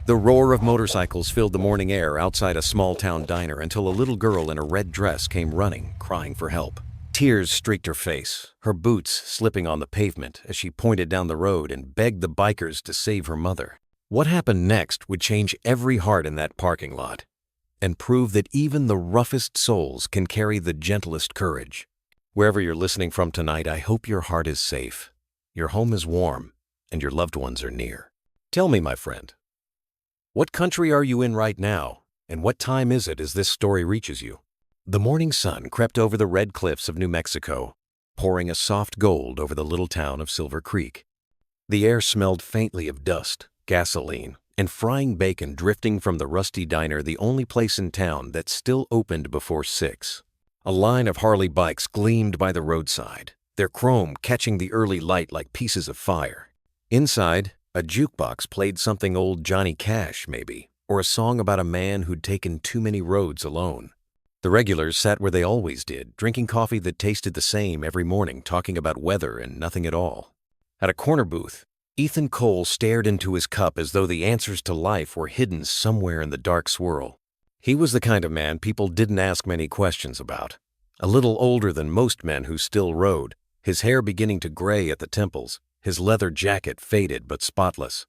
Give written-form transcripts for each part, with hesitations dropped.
The roar of motorcycles filled the morning air outside a small-town diner until a little girl in a red dress came running, crying for help. Tears streaked her face, her boots slipping on the pavement as she pointed down the road and begged the bikers to save her mother. What happened next would change every heart in that parking lot and prove that even the roughest souls can carry the gentlest courage. Wherever you're listening from tonight, I hope your heart is safe, your home is warm, and your loved ones are near. Tell me, my friend, what country are you in right now, and what time is it as this story reaches you? The morning sun crept over the red cliffs of New Mexico, pouring a soft gold over the little town of Silver Creek. The air smelled faintly of dust, gasoline, and frying bacon drifting from the rusty diner, the only place in town that still opened before 6. A line of Harley bikes gleamed by the roadside, their chrome catching the early light like pieces of fire. Inside, a jukebox played something old Johnny Cash, maybe, or a song about a man who'd taken too many roads alone. The regulars sat where they always did, drinking coffee that tasted the same every morning, talking about weather and nothing at all. At a corner booth, Ethan Cole stared into his cup as though the answers to life were hidden somewhere in the dark swirl. He was the kind of man people didn't ask many questions about. A little older than most men who still rode, his hair beginning to gray at the temples, his leather jacket faded but spotless.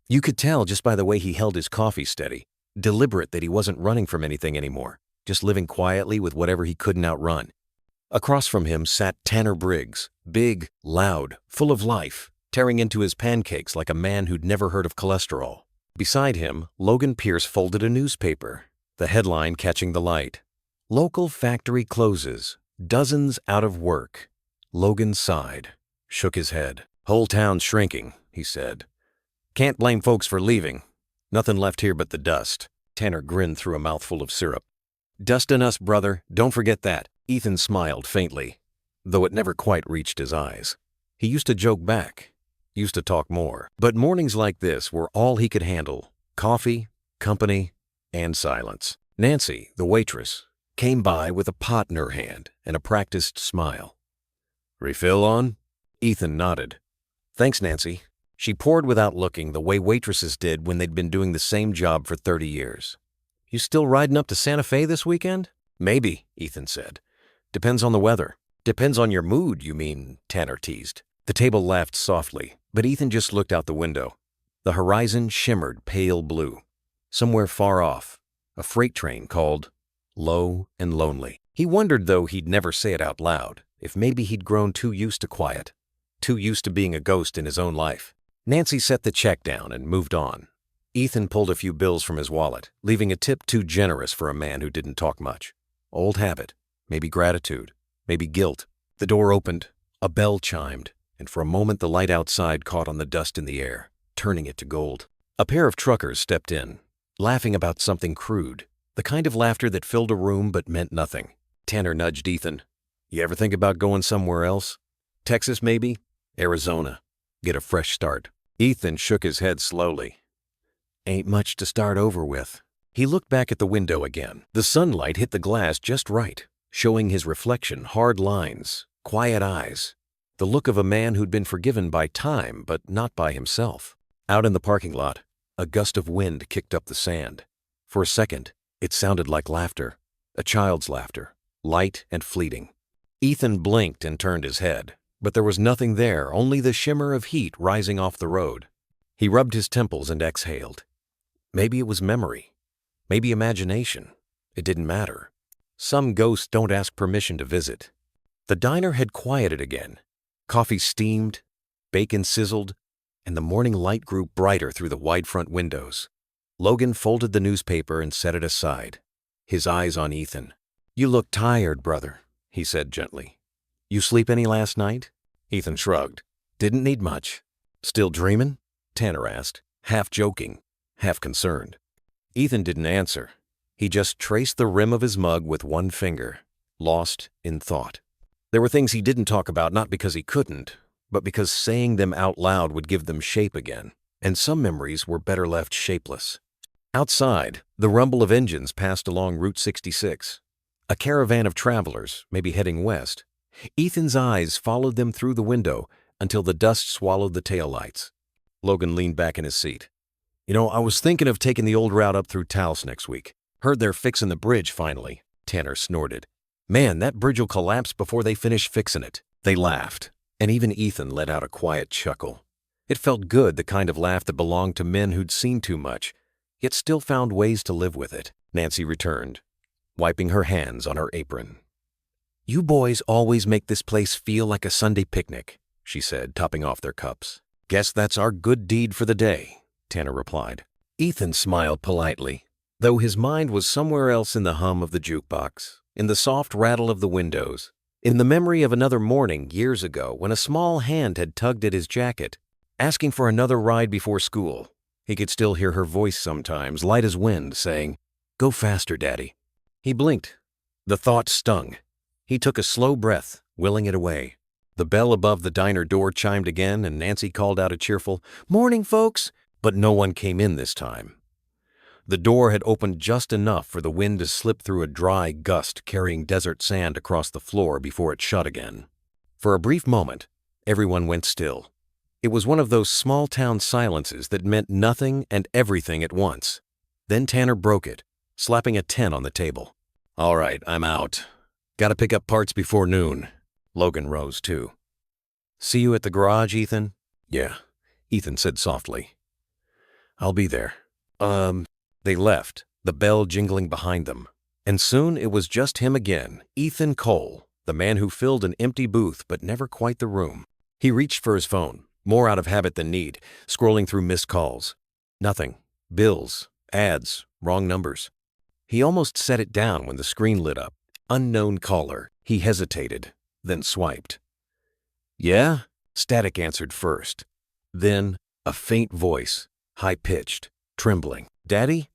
You could tell just by the way he held his coffee steady, deliberate that he wasn't running from anything anymore, just living quietly with whatever he couldn't outrun. Across from him sat Tanner Briggs, big, loud, full of life, tearing into his pancakes like a man who'd never heard of cholesterol. Beside him, Logan Pierce folded a newspaper, the headline catching the light. Local factory closes, dozens out of work. Logan sighed, shook his head. Whole town's shrinking, he said. Can't blame folks for leaving. Nothing left here but the dust. Tanner grinned through a mouthful of syrup. Dust and us, brother, don't forget that. Ethan smiled faintly, though it never quite reached his eyes. He used to joke back, used to talk more. But mornings like this were all he could handle. Coffee, company, and silence. Nancy, the waitress, came by with a pot in her hand and a practiced smile. Refill on? Ethan nodded. Thanks, Nancy. She poured without looking, the way waitresses did when they'd been doing the same job for 30 years. You still riding up to Santa Fe this weekend? Maybe, Ethan said. Depends on the weather. Depends on your mood, you mean, Tanner teased. The table laughed softly, but Ethan just looked out the window. The horizon shimmered pale blue. Somewhere far off, a freight train called Low and Lonely. He wondered, though he'd never say it out loud, if maybe he'd grown too used to quiet, too used to being a ghost in his own life. Nancy set the check down and moved on. Ethan pulled a few bills from his wallet, leaving a tip too generous for a man who didn't talk much. Old habit, maybe gratitude, maybe guilt. The door opened, a bell chimed, and for a moment the light outside caught on the dust in the air, turning it to gold. A pair of truckers stepped in, laughing about something crude, the kind of laughter that filled a room but meant nothing. Tanner nudged Ethan. You ever think about going somewhere else? Texas, maybe? Arizona. Get a fresh start. Ethan shook his head slowly. Ain't much to start over with. He looked back at the window again. The sunlight hit the glass just right, showing his reflection, hard lines, quiet eyes, the look of a man who'd been forgiven by time but not by himself. Out in the parking lot, a gust of wind kicked up the sand. For a second, it sounded like laughter, a child's laughter, light and fleeting. Ethan blinked and turned his head, but there was nothing there, only the shimmer of heat rising off the road. He rubbed his temples and exhaled. Maybe it was memory, maybe imagination. It didn't matter. Some ghosts don't ask permission to visit. The diner had quieted again. Coffee steamed, bacon sizzled, and the morning light grew brighter through the wide front windows. Logan folded the newspaper and set it aside, his eyes on Ethan. You look tired, brother, he said gently. You sleep any last night? Ethan shrugged. Didn't need much. Still dreaming? Tanner asked, half joking, half concerned. Ethan didn't answer. He just traced the rim of his mug with one finger, lost in thought. There were things he didn't talk about not because he couldn't, but because saying them out loud would give them shape again, and some memories were better left shapeless. Outside, the rumble of engines passed along Route 66. A caravan of travelers, maybe heading west. Ethan's eyes followed them through the window until the dust swallowed the taillights. Logan leaned back in his seat. I was thinking of taking the old route up through Taos next week. Heard they're fixing the bridge finally, Tanner snorted. Man, that bridge will collapse before they finish fixing it. They laughed, and even Ethan let out a quiet chuckle. It felt good, the kind of laugh that belonged to men who'd seen too much, yet still found ways to live with it. Nancy returned, wiping her hands on her apron. You boys always make this place feel like a Sunday picnic, she said, topping off their cups. Guess that's our good deed for the day, Tanner replied. Ethan smiled politely, though his mind was somewhere else in the hum of the jukebox, in the soft rattle of the windows, in the memory of another morning years ago when a small hand had tugged at his jacket, asking for another ride before school. He could still hear her voice sometimes, light as wind, saying, "Go faster, Daddy." He blinked. The thought stung. He took a slow breath, willing it away. The bell above the diner door chimed again, and Nancy called out a cheerful, "Morning, folks," but no one came in this time. The door had opened just enough for the wind to slip through a dry gust carrying desert sand across the floor before it shut again. For a brief moment, everyone went still. It was one of those small-town silences that meant nothing and everything at once. Then Tanner broke it, slapping a 10 on the table. "All right, I'm out. Gotta pick up parts before noon." Logan rose too. "See you at the garage, Ethan?" "Yeah," Ethan said softly. "I'll be there." They left, the bell jingling behind them. And soon it was just him again, Ethan Cole, the man who filled an empty booth but never quite the room. He reached for his phone, more out of habit than need, scrolling through missed calls. Nothing. Bills, ads, wrong numbers. He almost set it down when the screen lit up. Unknown caller. He hesitated, then swiped. "Yeah?" Static answered first. Then a faint voice, high-pitched, trembling. "Daddy?"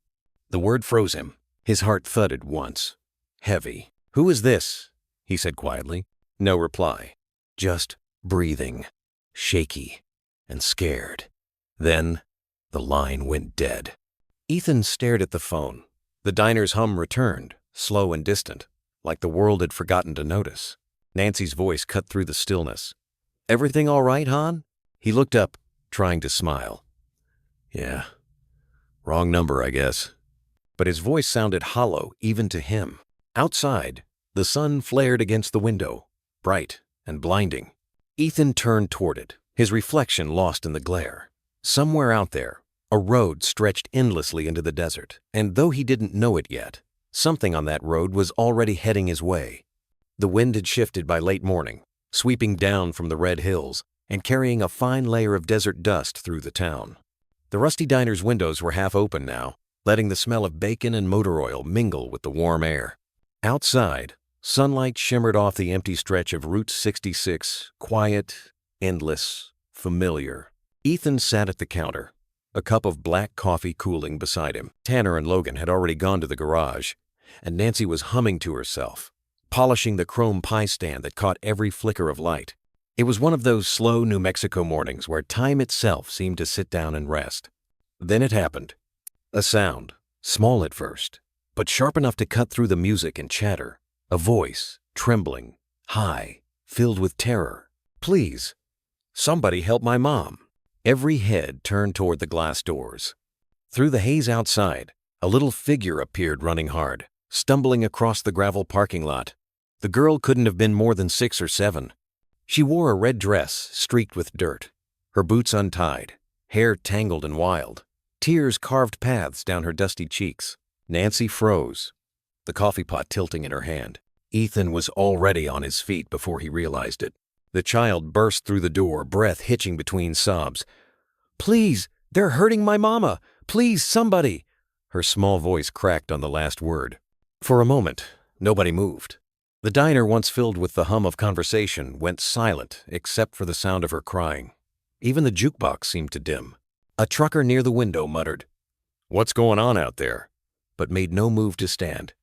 The word froze him. His heart thudded once. Heavy. "Who is this?" he said quietly. No reply. Just breathing. Shaky and scared. Then the line went dead. Ethan stared at the phone. The diner's hum returned, slow and distant, like the world had forgotten to notice. Nancy's voice cut through the stillness. "Everything all right, hon?" He looked up, trying to smile. "Yeah. Wrong number, I guess." But his voice sounded hollow even to him. Outside, the sun flared against the window, bright and blinding. Ethan turned toward it, his reflection lost in the glare. Somewhere out there, a road stretched endlessly into the desert, and though he didn't know it yet, something on that road was already heading his way. The wind had shifted by late morning, sweeping down from the red hills and carrying a fine layer of desert dust through the town. The rusty diner's windows were half open now, letting the smell of bacon and motor oil mingle with the warm air. Outside, sunlight shimmered off the empty stretch of Route 66, quiet, endless, familiar. Ethan sat at the counter, a cup of black coffee cooling beside him. Tanner and Logan had already gone to the garage, and Nancy was humming to herself, polishing the chrome pie stand that caught every flicker of light. It was one of those slow New Mexico mornings where time itself seemed to sit down and rest. Then it happened. A sound, small at first, but sharp enough to cut through the music and chatter. A voice, trembling, high, filled with terror. "Please, somebody help my mom." Every head turned toward the glass doors. Through the haze outside, a little figure appeared running hard, stumbling across the gravel parking lot. The girl couldn't have been more than 6 or 7. She wore a red dress streaked with dirt, her boots untied, hair tangled and wild. Tears carved paths down her dusty cheeks. Nancy froze, the coffee pot tilting in her hand. Ethan was already on his feet before he realized it. The child burst through the door, breath hitching between sobs. "Please, they're hurting my mama! Please, somebody!" Her small voice cracked on the last word. For a moment, nobody moved. The diner, once filled with the hum of conversation, went silent except for the sound of her crying. Even the jukebox seemed to dim. A trucker near the window muttered, "What's going on out there?" but made no move to stand.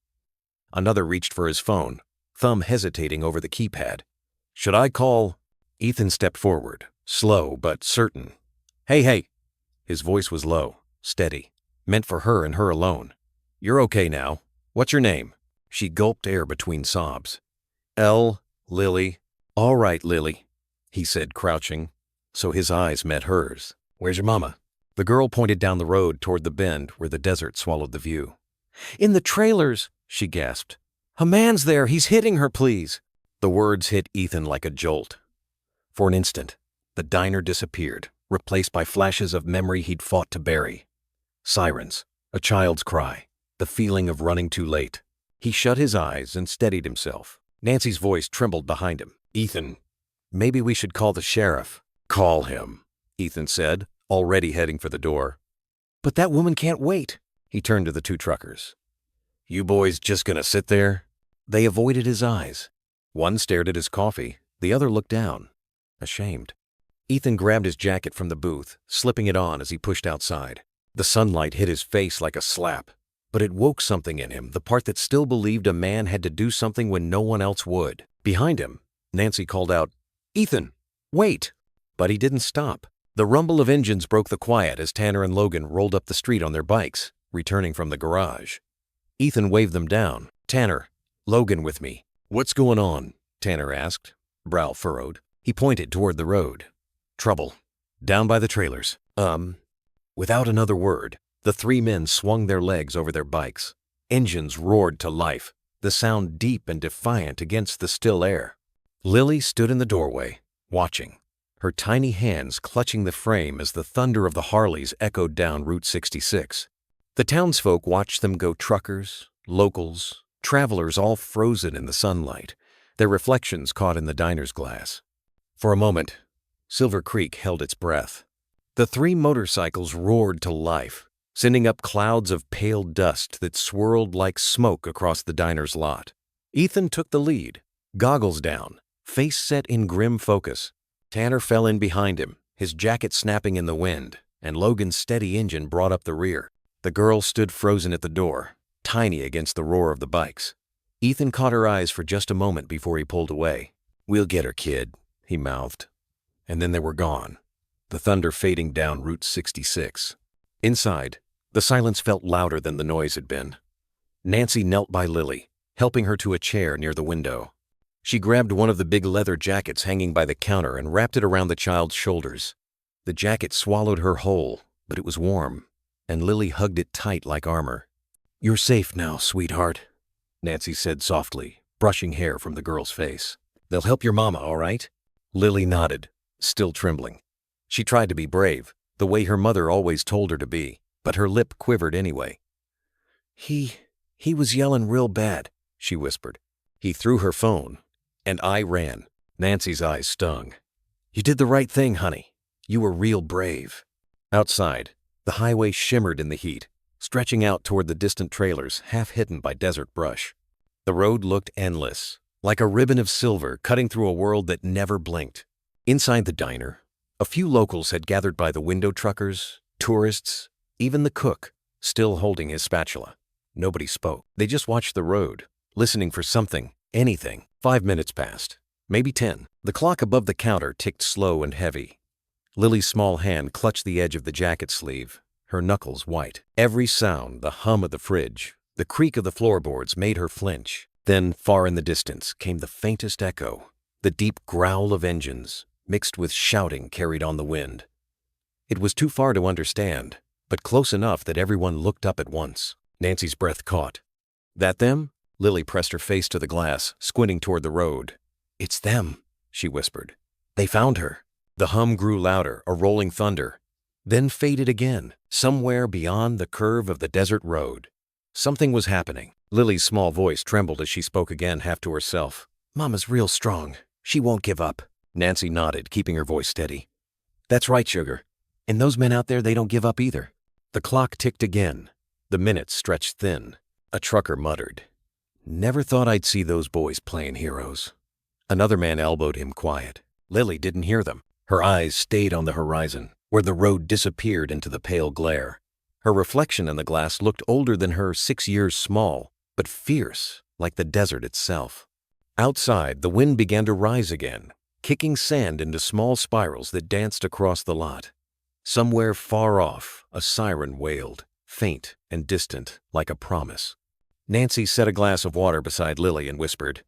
Another reached for his phone, thumb hesitating over the keypad. "Should I call?" Ethan stepped forward, slow but certain. Hey. His voice was low, steady, meant for her and her alone. "You're okay now. What's your name?" She gulped air between sobs. Lily." "All right, Lily," he said, crouching, so his eyes met hers. "Where's your mama?" The girl pointed down the road toward the bend where the desert swallowed the view. "In the trailers," she gasped. "A man's there. He's hitting her, please." The words hit Ethan like a jolt. For an instant, the diner disappeared, replaced by flashes of memory he'd fought to bury. Sirens, a child's cry, the feeling of running too late. He shut his eyes and steadied himself. Nancy's voice trembled behind him. "Ethan, maybe we should call the sheriff." "Call him," Ethan said, already heading for the door. "But that woman can't wait." He turned to the two truckers. "You boys just gonna sit there?" They avoided his eyes. One stared at his coffee, the other looked down, ashamed. Ethan grabbed his jacket from the booth, slipping it on as he pushed outside. The sunlight hit his face like a slap, but it woke something in him, the part that still believed a man had to do something when no one else would. Behind him, Nancy called out, "Ethan, wait!" But he didn't stop. The rumble of engines broke the quiet as Tanner and Logan rolled up the street on their bikes, returning from the garage. Ethan waved them down. "Tanner, Logan with me." "What's going on?" Tanner asked, brow furrowed. He pointed toward the road. "Trouble. Down by the trailers." Without another word, the three men swung their legs over their bikes. Engines roared to life, the sound deep and defiant against the still air. Lily stood in the doorway, watching, her tiny hands clutching the frame as the thunder of the Harleys echoed down Route 66. The townsfolk watched them go, truckers, locals, travelers, all frozen in the sunlight, their reflections caught in the diner's glass. For a moment, Silver Creek held its breath. The three motorcycles roared to life, sending up clouds of pale dust that swirled like smoke across the diner's lot. Ethan took the lead, goggles down, face set in grim focus. Tanner fell in behind him, his jacket snapping in the wind, and Logan's steady engine brought up the rear. The girl stood frozen at the door, tiny against the roar of the bikes. Ethan caught her eyes for just a moment before he pulled away. "We'll get her, kid," he mouthed. And then they were gone, the thunder fading down Route 66. Inside, the silence felt louder than the noise had been. Nancy knelt by Lily, helping her to a chair near the window. She grabbed one of the big leather jackets hanging by the counter and wrapped it around the child's shoulders. The jacket swallowed her whole, but it was warm, and Lily hugged it tight like armor. "You're safe now, sweetheart," Nancy said softly, brushing hair from the girl's face. "They'll help your mama, all right?" Lily nodded, still trembling. She tried to be brave, the way her mother always told her to be, but her lip quivered anyway. He was yelling real bad," she whispered. "He threw her phone, and I ran." Nancy's eyes stung. "You did the right thing, honey. You were real brave." Outside, the highway shimmered in the heat, stretching out toward the distant trailers, half hidden by desert brush. The road looked endless, like a ribbon of silver cutting through a world that never blinked. Inside the diner, a few locals had gathered by the window, truckers, tourists, even the cook, still holding his spatula. Nobody spoke. They just watched the road, listening for something, anything. 5 minutes passed, maybe 10. The clock above the counter ticked slow and heavy. Lily's small hand clutched the edge of the jacket sleeve, her knuckles white. Every sound, the hum of the fridge, the creak of the floorboards made her flinch. Then, far in the distance, came the faintest echo, the deep growl of engines, mixed with shouting carried on the wind. It was too far to understand, but close enough that everyone looked up at once. Nancy's breath caught. "That them?" Lily pressed her face to the glass, squinting toward the road. "It's them," she whispered. "They found her." The hum grew louder, a rolling thunder, then faded again, somewhere beyond the curve of the desert road. Something was happening. Lily's small voice trembled as she spoke again, half to herself. "Mama's real strong. She won't give up." Nancy nodded, keeping her voice steady. "That's right, sugar. And those men out there, they don't give up either." The clock ticked again. The minutes stretched thin. A trucker muttered, "Never thought I'd see those boys playing heroes." Another man elbowed him quiet. Lily didn't hear them. Her eyes stayed on the horizon, where the road disappeared into the pale glare. Her reflection in the glass looked older than her, 6 years small, but fierce, like the desert itself. Outside, the wind began to rise again, kicking sand into small spirals that danced across the lot. Somewhere far off, a siren wailed, faint and distant, like a promise. Nancy set a glass of water beside Lily and whispered,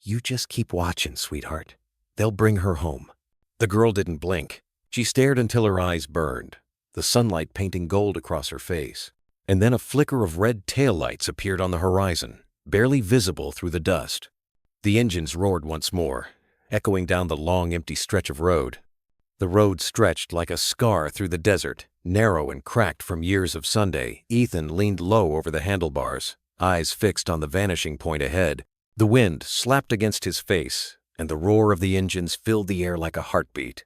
"You just keep watching, sweetheart. They'll bring her home." The girl didn't blink. She stared until her eyes burned. the sunlight painting gold across her face. And then a flicker of red taillights appeared on the horizon, barely visible through the dust. The engines roared once more, echoing down the long, empty stretch of road. The road stretched like a scar through the desert, narrow and cracked from years of Sunday. Ethan leaned low over the handlebars, eyes fixed on the vanishing point ahead. The wind slapped against his face, and the roar of the engines filled the air like a heartbeat.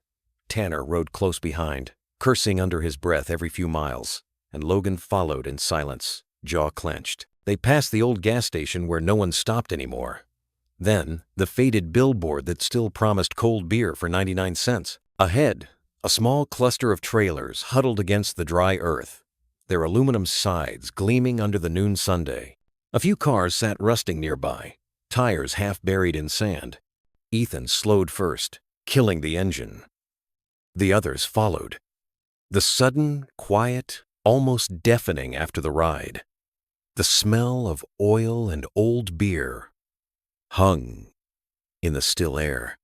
Tanner rode close behind, cursing under his breath every few miles, and Logan followed in silence, jaw clenched. They passed the old gas station where no one stopped anymore. Then, the faded billboard that still promised cold beer for 99 cents. Ahead, a small cluster of trailers huddled against the dry earth, their aluminum sides gleaming under the noon sunday. A few cars sat rusting nearby, tires half buried in sand. Ethan slowed first, killing the engine. The others followed. The sudden, quiet, almost deafening after the ride. The smell of oil and old beer hung in the still air.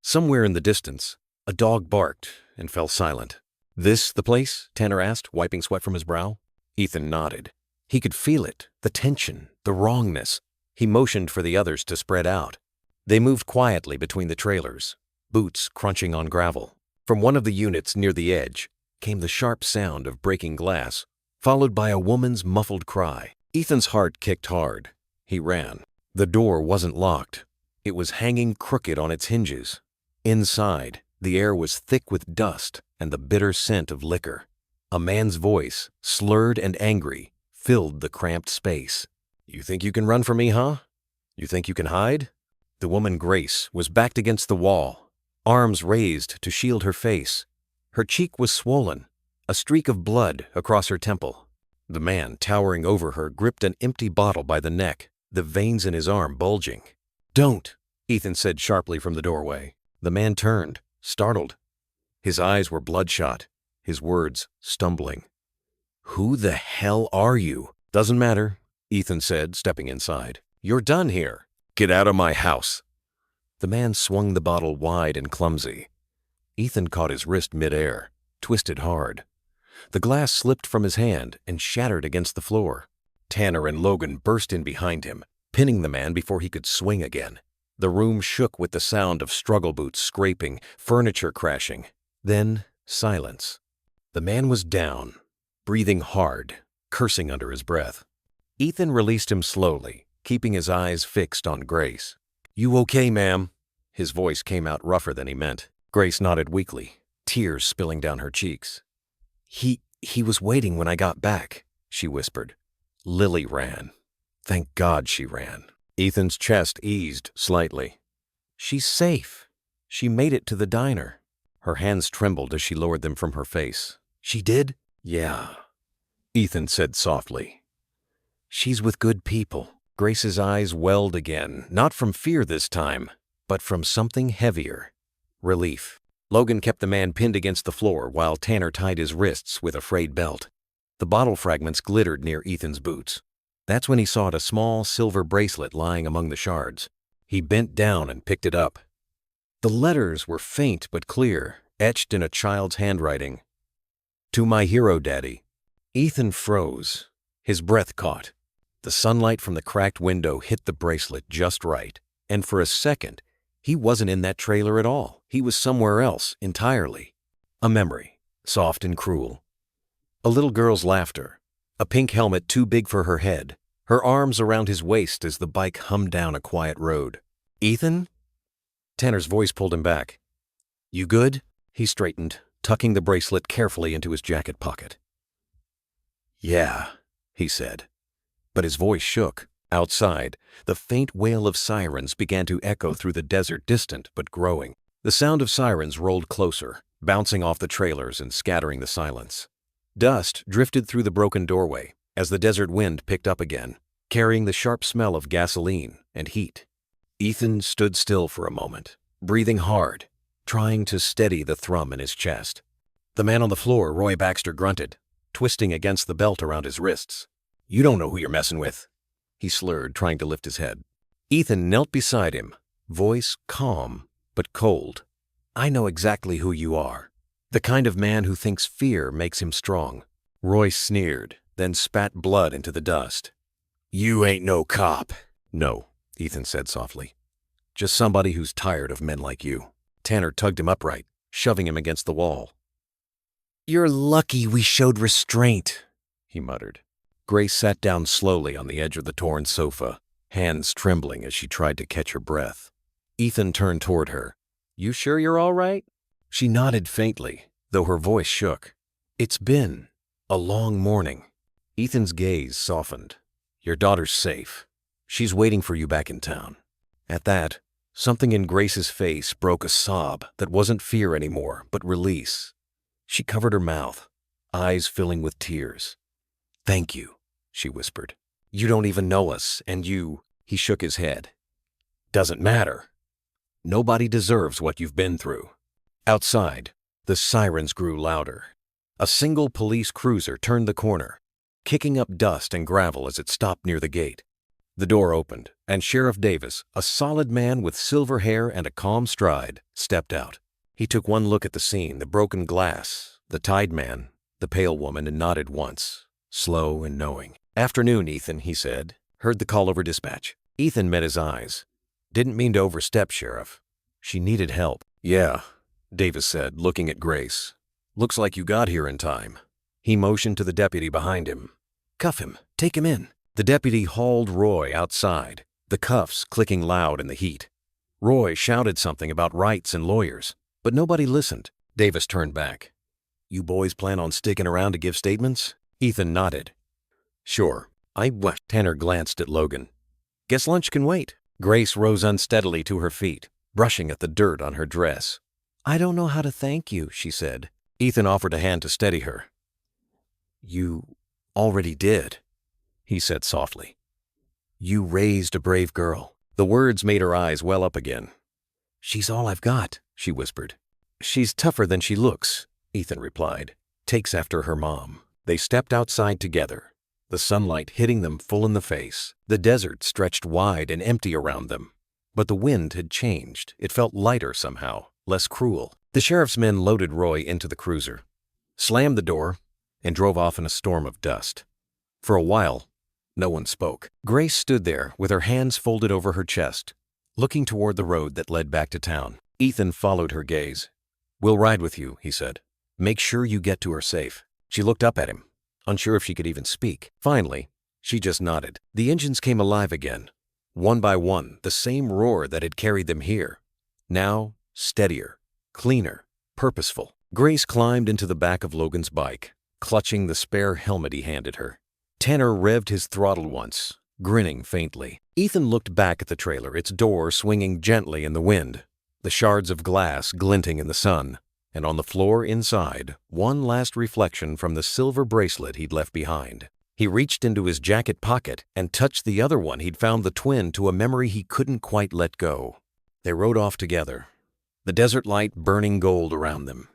Somewhere in the distance, a dog barked and fell silent. "This the place?" Tanner asked, wiping sweat from his brow. Ethan nodded. He could feel it, the tension, the wrongness. He motioned for the others to spread out. They moved quietly between the trailers, boots crunching on gravel. From one of the units near the edge came the sharp sound of breaking glass, followed by a woman's muffled cry. Ethan's heart kicked hard. He ran. The door wasn't locked. It was hanging crooked on its hinges. Inside, the air was thick with dust and the bitter scent of liquor. A man's voice, slurred and angry, filled the cramped space. "You think you can run from me, huh? You think you can hide?" The woman Grace was backed against the wall, arms raised to shield her face. Her cheek was swollen, a streak of blood across her temple. The man towering over her gripped an empty bottle by the neck, the veins in his arm bulging. "Don't," Ethan said sharply from the doorway. The man turned, startled. His eyes were bloodshot, his words stumbling. "Who the hell are you?" "Doesn't matter," Ethan said, stepping inside. "You're done here. Get out of my house." The man swung the bottle wide and clumsy. Ethan caught his wrist midair, twisted hard. The glass slipped from his hand and shattered against the floor. Tanner and Logan burst in behind him, pinning the man before he could swing again. The room shook with the sound of struggle boots scraping, furniture crashing. Then, silence. The man was down, breathing hard, cursing under his breath. Ethan released him slowly, keeping his eyes fixed on Grace. "You okay, ma'am?" His voice came out rougher than he meant. Grace nodded weakly, tears spilling down her cheeks. He was waiting when I got back," she whispered. Lily ran. Thank God she ran. Ethan's chest eased slightly. "She's safe. She made it to the diner." Her hands trembled as she lowered them from her face. "She did?" "Yeah," Ethan said softly. "She's with good people." Grace's eyes welled again, not from fear this time, but from something heavier. Relief. Logan kept the man pinned against the floor while Tanner tied his wrists with a frayed belt. The bottle fragments glittered near Ethan's boots. That's when he saw a small silver bracelet lying among the shards. He bent down and picked it up. The letters were faint but clear, etched in a child's handwriting. "To my hero, Daddy." Ethan froze. His breath caught. The sunlight from the cracked window hit the bracelet just right, and for a second, he wasn't in that trailer at all. He was somewhere else entirely. A memory, soft and cruel. A little girl's laughter, a pink helmet too big for her head, her arms around his waist as the bike hummed down a quiet road. "Ethan?" Tanner's voice pulled him back. "You good?" He straightened, tucking the bracelet carefully into his jacket pocket. "Yeah," he said. But his voice shook. Outside, the faint wail of sirens began to echo through the desert, distant but growing. The sound of sirens rolled closer, bouncing off the trailers and scattering the silence. Dust drifted through the broken doorway as the desert wind picked up again, carrying the sharp smell of gasoline and heat. Ethan stood still for a moment, breathing hard, trying to steady the thrum in his chest. The man on the floor, Roy Baxter, grunted, twisting against the belt around his wrists. "You don't know who you're messing with," he slurred, trying to lift his head. Ethan knelt beside him, voice calm but cold. "I know exactly who you are. The kind of man who thinks fear makes him strong. Roy sneered, then spat blood into the dust. "You ain't no cop." "No," Ethan said softly. "Just somebody who's tired of men like you." Tanner tugged him upright, shoving him against the wall. "You're lucky we showed restraint," he muttered. Grace sat down slowly on the edge of the torn sofa, hands trembling as she tried to catch her breath. Ethan turned toward her. "You sure you're all right?" She nodded faintly, though her voice shook. "It's been a long morning." Ethan's gaze softened. "Your daughter's safe. She's waiting for you back in town." At that, something in Grace's face broke a sob that wasn't fear anymore, but release. She covered her mouth, eyes filling with tears. "Thank you," she whispered. "You don't even know us, and you—" He shook his head. "Doesn't matter. Nobody deserves what you've been through." Outside, the sirens grew louder. A single police cruiser turned the corner, kicking up dust and gravel as it stopped near the gate. The door opened, and Sheriff Davis, a solid man with silver hair and a calm stride, stepped out. He took one look at the scene, the broken glass, the tied man, the pale woman, and nodded once, slow and knowing. "Afternoon, Ethan," he said. "Heard the call over dispatch." Ethan met his eyes. "Didn't mean to overstep, Sheriff. She needed help." "Yeah," Davis said, looking at Grace. "Looks like you got here in time." He motioned to the deputy behind him. "Cuff him. Take him in." The deputy hauled Roy outside, the cuffs clicking loud in the heat. Roy shouted something about rights and lawyers, but nobody listened. Davis turned back. "You boys plan on sticking around to give statements?" Ethan nodded. "Sure. Tanner glanced at Logan. "Guess lunch can wait." Grace rose unsteadily to her feet, brushing at the dirt on her dress. "I don't know how to thank you," she said. Ethan offered a hand to steady her. "You already did," he said softly. "You raised a brave girl." The words made her eyes well up again. "She's all I've got," she whispered. "She's tougher than she looks," Ethan replied. "Takes after her mom." They stepped outside together, the sunlight hitting them full in the face. The desert stretched wide and empty around them. But the wind had changed. It felt lighter somehow, less cruel. The sheriff's men loaded Roy into the cruiser, slammed the door, and drove off in a storm of dust. For a while, no one spoke. Grace stood there with her hands folded over her chest, looking toward the road that led back to town. Ethan followed her gaze. "We'll ride with you," he said. "Make sure you get to her safe." She looked up at him, unsure if she could even speak. Finally, she just nodded. The engines came alive again. One by one, the same roar that had carried them here. Now, steadier, cleaner, purposeful. Grace climbed into the back of Logan's bike, clutching the spare helmet he handed her. Tanner revved his throttle once, grinning faintly. Ethan looked back at the trailer, its door swinging gently in the wind, the shards of glass glinting in the sun, and on the floor inside, one last reflection from the silver bracelet he'd left behind. He reached into his jacket pocket and touched the other one he'd found, the twin, to a memory he couldn't quite let go. They rode off together, the desert light burning gold around them,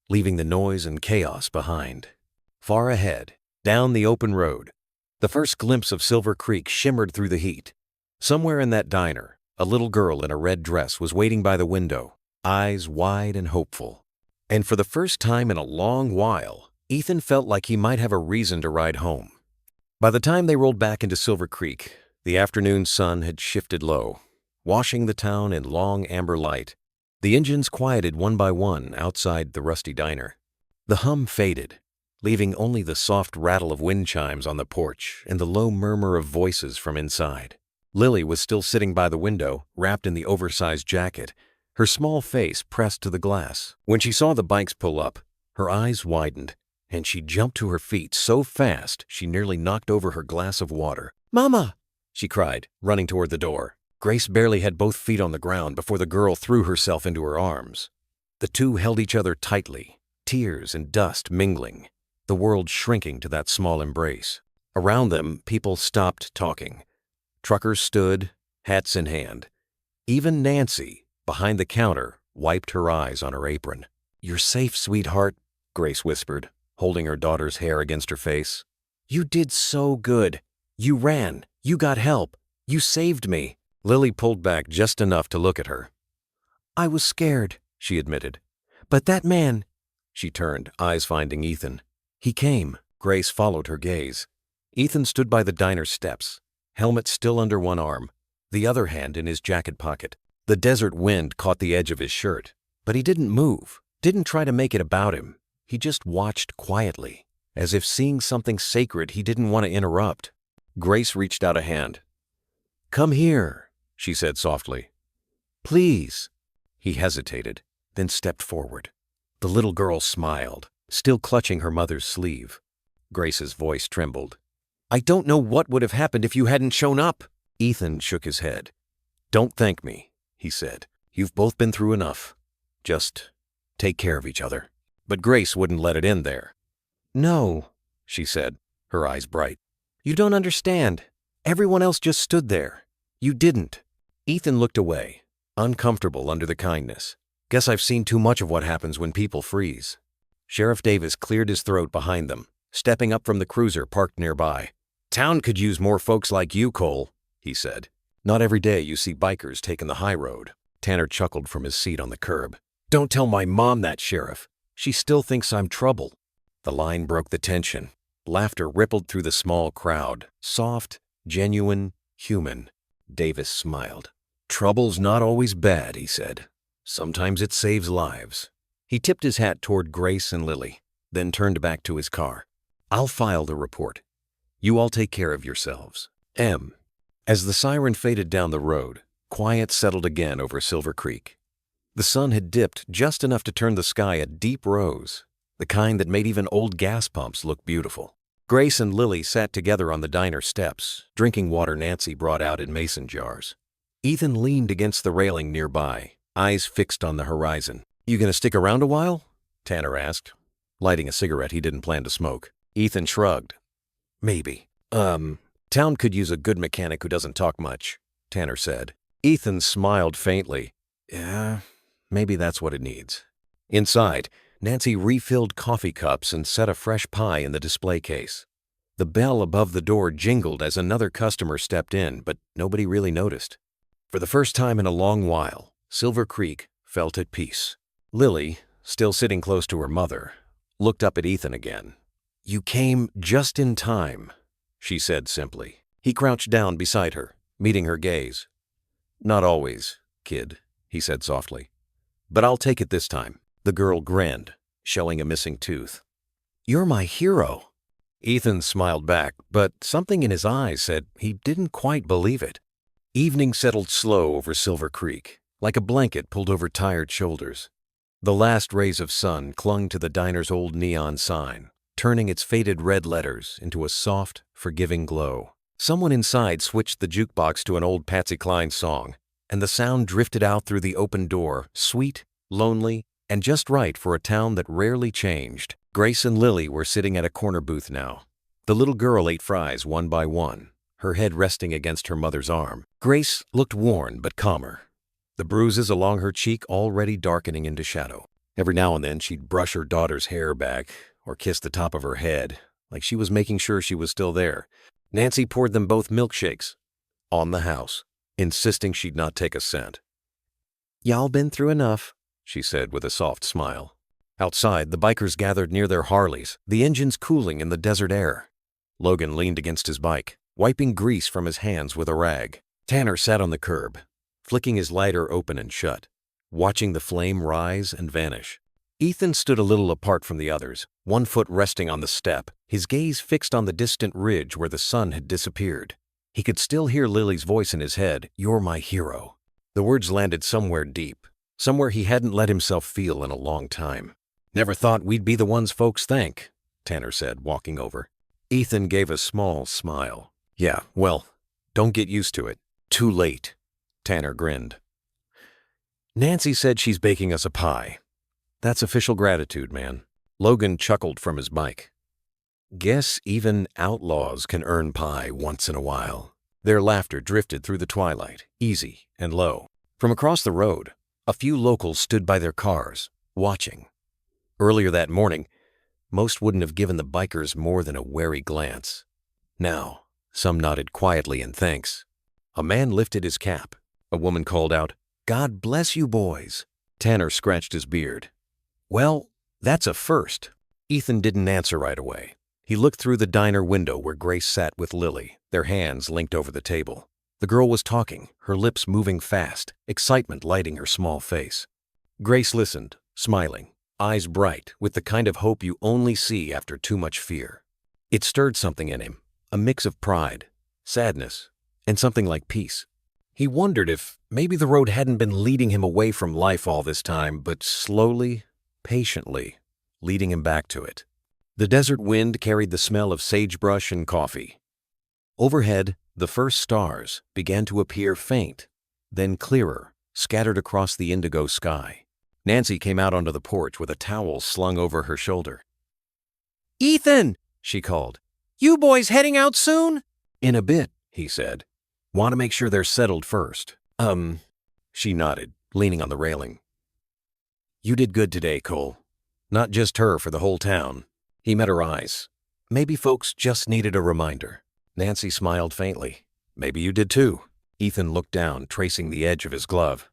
leaving the noise and chaos behind. Far ahead, down the open road, the first glimpse of Silver Creek shimmered through the heat. Somewhere in that diner, a little girl in a red dress was waiting by the window, eyes wide and hopeful. And for the first time in a long while, Ethan felt like he might have a reason to ride home. By the time they rolled back into Silver Creek, the afternoon sun had shifted low, washing the town in long amber light. The engines quieted one by one outside the rusty diner. The hum faded, leaving only the soft rattle of wind chimes on the porch and the low murmur of voices from inside. Lily was still sitting by the window, wrapped in the oversized jacket, her small face pressed to the glass. When she saw the bikes pull up, her eyes widened, and she jumped to her feet so fast she nearly knocked over her glass of water. "Mama!" she cried, running toward the door. Grace barely had both feet on the ground before the girl threw herself into her arms. The two held each other tightly, tears and dust mingling, the world shrinking to that small embrace. Around them, people stopped talking. Truckers stood, hats in hand. Even Nancy, behind the counter, wiped her eyes on her apron. "You're safe, sweetheart," Grace whispered, holding her daughter's hair against her face. "You did so good. You ran. You got help. You saved me." Lily pulled back just enough to look at her. "I was scared," she admitted. "But that man—" She turned, eyes finding Ethan. He came. Grace followed her gaze. Ethan stood by the diner steps, helmet still under one arm, the other hand in his jacket pocket. The desert wind caught the edge of his shirt, but he didn't move, didn't try to make it about him. He just watched quietly, as if seeing something sacred he didn't want to interrupt. Grace reached out a hand. "Come here," she said softly. "Please." He hesitated, then stepped forward. The little girl smiled, still clutching her mother's sleeve. Grace's voice trembled. "I don't know what would have happened if you hadn't shown up." Ethan shook his head. "Don't thank me," he said. "You've both been through enough. Just take care of each other." But Grace wouldn't let it end there. "No," she said, her eyes bright. "You don't understand. Everyone else just stood there. You didn't." Ethan looked away, uncomfortable under the kindness. "Guess I've seen too much of what happens when people freeze." Sheriff Davis cleared his throat behind them, stepping up from the cruiser parked nearby. "Town could use more folks like you, Cole," he said. "Not every day you see bikers taking the high road." Tanner chuckled from his seat on the curb. "Don't tell my mom that, Sheriff. She still thinks I'm trouble." The line broke the tension. Laughter rippled through the small crowd. Soft, genuine, human. Davis smiled. "Trouble's not always bad," he said. "Sometimes it saves lives." He tipped his hat toward Grace and Lily, then turned back to his car. "I'll file the report. You all take care of yourselves. M." As the siren faded down the road, quiet settled again over Silver Creek. The sun had dipped just enough to turn the sky a deep rose, the kind that made even old gas pumps look beautiful. Grace and Lily sat together on the diner steps, drinking water Nancy brought out in mason jars. Ethan leaned against the railing nearby, eyes fixed on the horizon. "You gonna stick around a while?" Tanner asked, lighting a cigarette he didn't plan to smoke. Ethan shrugged. "Maybe. Town could use a good mechanic who doesn't talk much," Tanner said. Ethan smiled faintly. "Yeah, maybe that's what it needs." Inside, Nancy refilled coffee cups and set a fresh pie in the display case. The bell above the door jingled as another customer stepped in, but nobody really noticed. For the first time in a long while, Silver Creek felt at peace. Lily, still sitting close to her mother, looked up at Ethan again. "You came just in time," she said simply. He crouched down beside her, meeting her gaze. "Not always, kid," he said softly. "But I'll take it this time." The girl grinned, showing a missing tooth. "You're my hero." Ethan smiled back, but something in his eyes said he didn't quite believe it. Evening settled slow over Silver Creek, like a blanket pulled over tired shoulders. The last rays of sun clung to the diner's old neon sign, turning its faded red letters into a soft, forgiving glow. Someone inside switched the jukebox to an old Patsy Cline song, and the sound drifted out through the open door, sweet, lonely, and just right for a town that rarely changed. Grace and Lily were sitting at a corner booth now. The little girl ate fries one by one, her head resting against her mother's arm. Grace looked worn but calmer, the bruises along her cheek already darkening into shadow. Every now and then she'd brush her daughter's hair back or kiss the top of her head, like she was making sure she was still there. Nancy poured them both milkshakes, on the house, insisting she'd not take a cent. "Y'all been through enough," she said with a soft smile. Outside, the bikers gathered near their Harleys, the engines cooling in the desert air. Logan leaned against his bike, wiping grease from his hands with a rag. Tanner sat on the curb, flicking his lighter open and shut, watching the flame rise and vanish. Ethan stood a little apart from the others, one foot resting on the step, his gaze fixed on the distant ridge where the sun had disappeared. He could still hear Lily's voice in his head, "You're my hero." The words landed somewhere deep, somewhere he hadn't let himself feel in a long time. "Never thought we'd be the ones folks thank," Tanner said, walking over. Ethan gave a small smile. "Yeah, well, don't get used to it. Too late." Tanner grinned. "Nancy said she's baking us a pie. That's official gratitude, man." Logan chuckled from his bike. "Guess even outlaws can earn pie once in a while." Their laughter drifted through the twilight, easy and low. From across the road, a few locals stood by their cars, watching. Earlier that morning, most wouldn't have given the bikers more than a wary glance. Now, some nodded quietly in thanks. A man lifted his cap. A woman called out, "God bless you boys." Tanner scratched his beard. "Well, That's a first. Ethan didn't answer right away. He looked through the diner window where Grace sat with Lily, their hands linked over the table. The girl was talking, her lips moving fast, excitement lighting her small face. Grace listened, smiling, eyes bright, with the kind of hope you only see after too much fear. It stirred something in him, a mix of pride, sadness, and something like peace. He wondered if maybe the road hadn't been leading him away from life all this time, but slowly, patiently, leading him back to it. The desert wind carried the smell of sagebrush and coffee. Overhead, the first stars began to appear faint, then clearer, scattered across the indigo sky. Nancy came out onto the porch with a towel slung over her shoulder. "Ethan!" she called. "You boys heading out soon?" "In a bit," he said. "Want to make sure they're settled first." She nodded, leaning on the railing. "You did good today, Cole. Not just her, for the whole town." He met her eyes. "Maybe folks just needed a reminder." Nancy smiled faintly. "Maybe you did too." Ethan looked down, tracing the edge of his glove.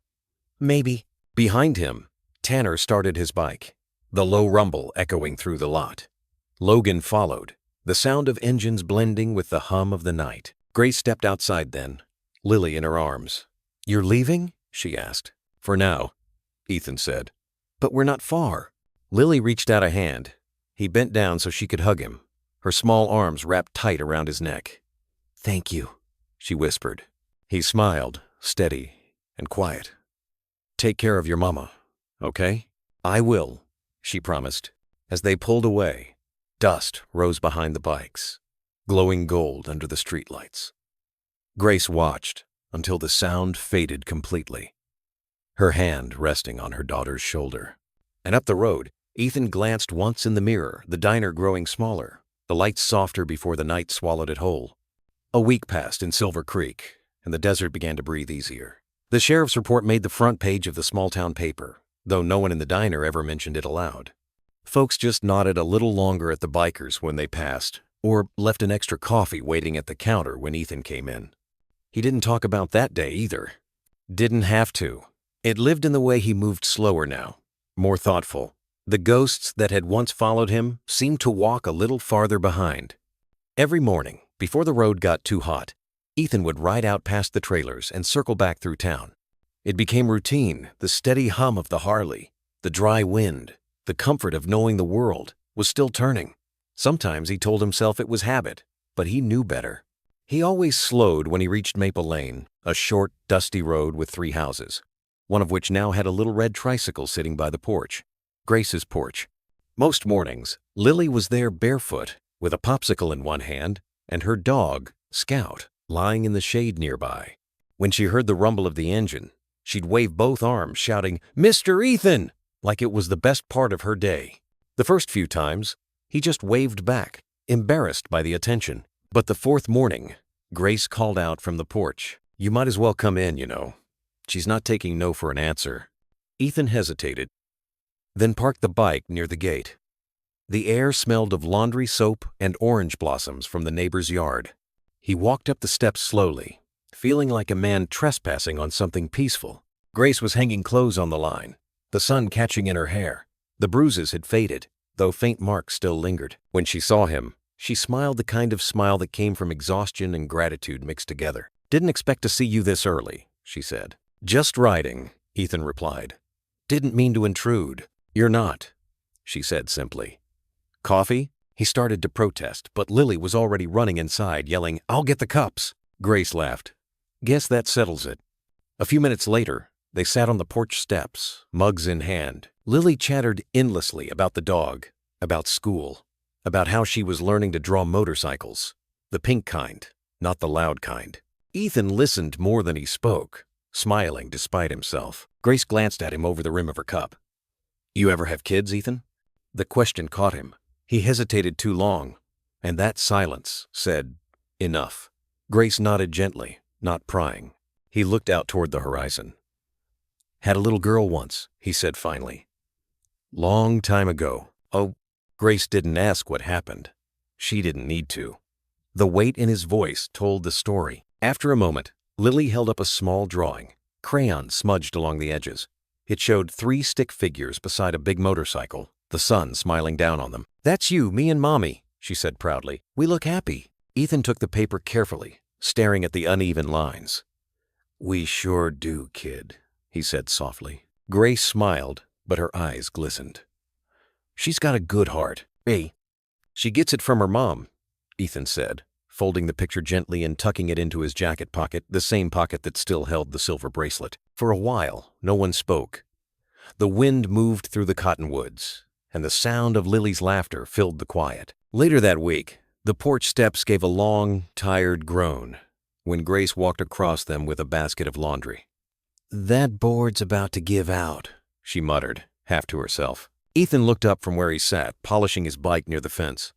"Maybe." Behind him, Tanner started his bike, the low rumble echoing through the lot. Logan followed, the sound of engines blending with the hum of the night. Grace stepped outside then, Lily in her arms. "You're leaving?" she asked. "For now," Ethan said. "But we're not far." Lily reached out a hand. He bent down so she could hug him, her small arms wrapped tight around his neck. "Thank you," she whispered. He smiled, steady and quiet. "Take care of your mama, okay?" "I will," she promised. As they pulled away, dust rose behind the bikes, glowing gold under the streetlights. Grace watched until the sound faded completely, her hand resting on her daughter's shoulder. And up the road, Ethan glanced once in the mirror, the diner growing smaller, the lights softer before the night swallowed it whole. A week passed in Silver Creek, and the desert began to breathe easier. The sheriff's report made the front page of the small-town paper, though no one in the diner ever mentioned it aloud. Folks just nodded a little longer at the bikers when they passed, or left an extra coffee waiting at the counter when Ethan came in. He didn't talk about that day either. Didn't have to. It lived in the way he moved slower now, more thoughtful. The ghosts that had once followed him seemed to walk a little farther behind. Every morning, before the road got too hot, Ethan would ride out past the trailers and circle back through town. It became routine, the steady hum of the Harley, the dry wind, the comfort of knowing the world was still turning. Sometimes he told himself it was habit, but he knew better. He always slowed when he reached Maple Lane, a short, dusty road with 3 houses, one of which now had a little red tricycle sitting by the porch. Grace's porch. Most mornings, Lily was there barefoot, with a popsicle in one hand, and her dog, Scout, lying in the shade nearby. When she heard the rumble of the engine, she'd wave both arms, shouting, "Mr. Ethan!" like it was the best part of her day. The first few times, he just waved back, embarrassed by the attention. But the 4th morning, Grace called out from the porch, "You might as well come in, you know." She's not taking no for an answer. Ethan hesitated, then parked the bike near the gate. The air smelled of laundry soap and orange blossoms from the neighbor's yard. He walked up the steps slowly, feeling like a man trespassing on something peaceful. Grace was hanging clothes on the line, the sun catching in her hair. The bruises had faded, though faint marks still lingered. When she saw him, she smiled the kind of smile that came from exhaustion and gratitude mixed together. "Didn't expect to see you this early," she said. "Just riding," Ethan replied. "Didn't mean to intrude." "You're not," she said simply. "Coffee?" He started to protest, but Lily was already running inside, yelling, "I'll get the cups." Grace laughed. "Guess that settles it." A few minutes later, they sat on the porch steps, mugs in hand. Lily chattered endlessly about the dog, about school, about how she was learning to draw motorcycles, the pink kind, not the loud kind. Ethan listened more than he spoke, smiling despite himself. Grace glanced at him over the rim of her cup. "You ever have kids, Ethan?" The question caught him. He hesitated too long, and that silence said, "Enough." Grace nodded gently, not prying. He looked out toward the horizon. "Had a little girl once," he said finally. "Long time ago." "Oh." Grace didn't ask what happened. She didn't need to. The weight in his voice told the story. After a moment, Lily held up a small drawing, crayon smudged along the edges. It showed 3 stick figures beside a big motorcycle, the sun smiling down on them. "That's you, me and Mommy," she said proudly. "We look happy." Ethan took the paper carefully, staring at the uneven lines. "We sure do, kid," he said softly. Grace smiled, but her eyes glistened. "She's got a good heart, eh?" "She gets it from her mom," Ethan said, folding the picture gently and tucking it into his jacket pocket, the same pocket that still held the silver bracelet. For a while, no one spoke. The wind moved through the cottonwoods, and the sound of Lily's laughter filled the quiet. Later that week, the porch steps gave a long, tired groan when Grace walked across them with a basket of laundry. "That board's about to give out," she muttered, half to herself. Ethan looked up from where he sat, polishing his bike near the fence.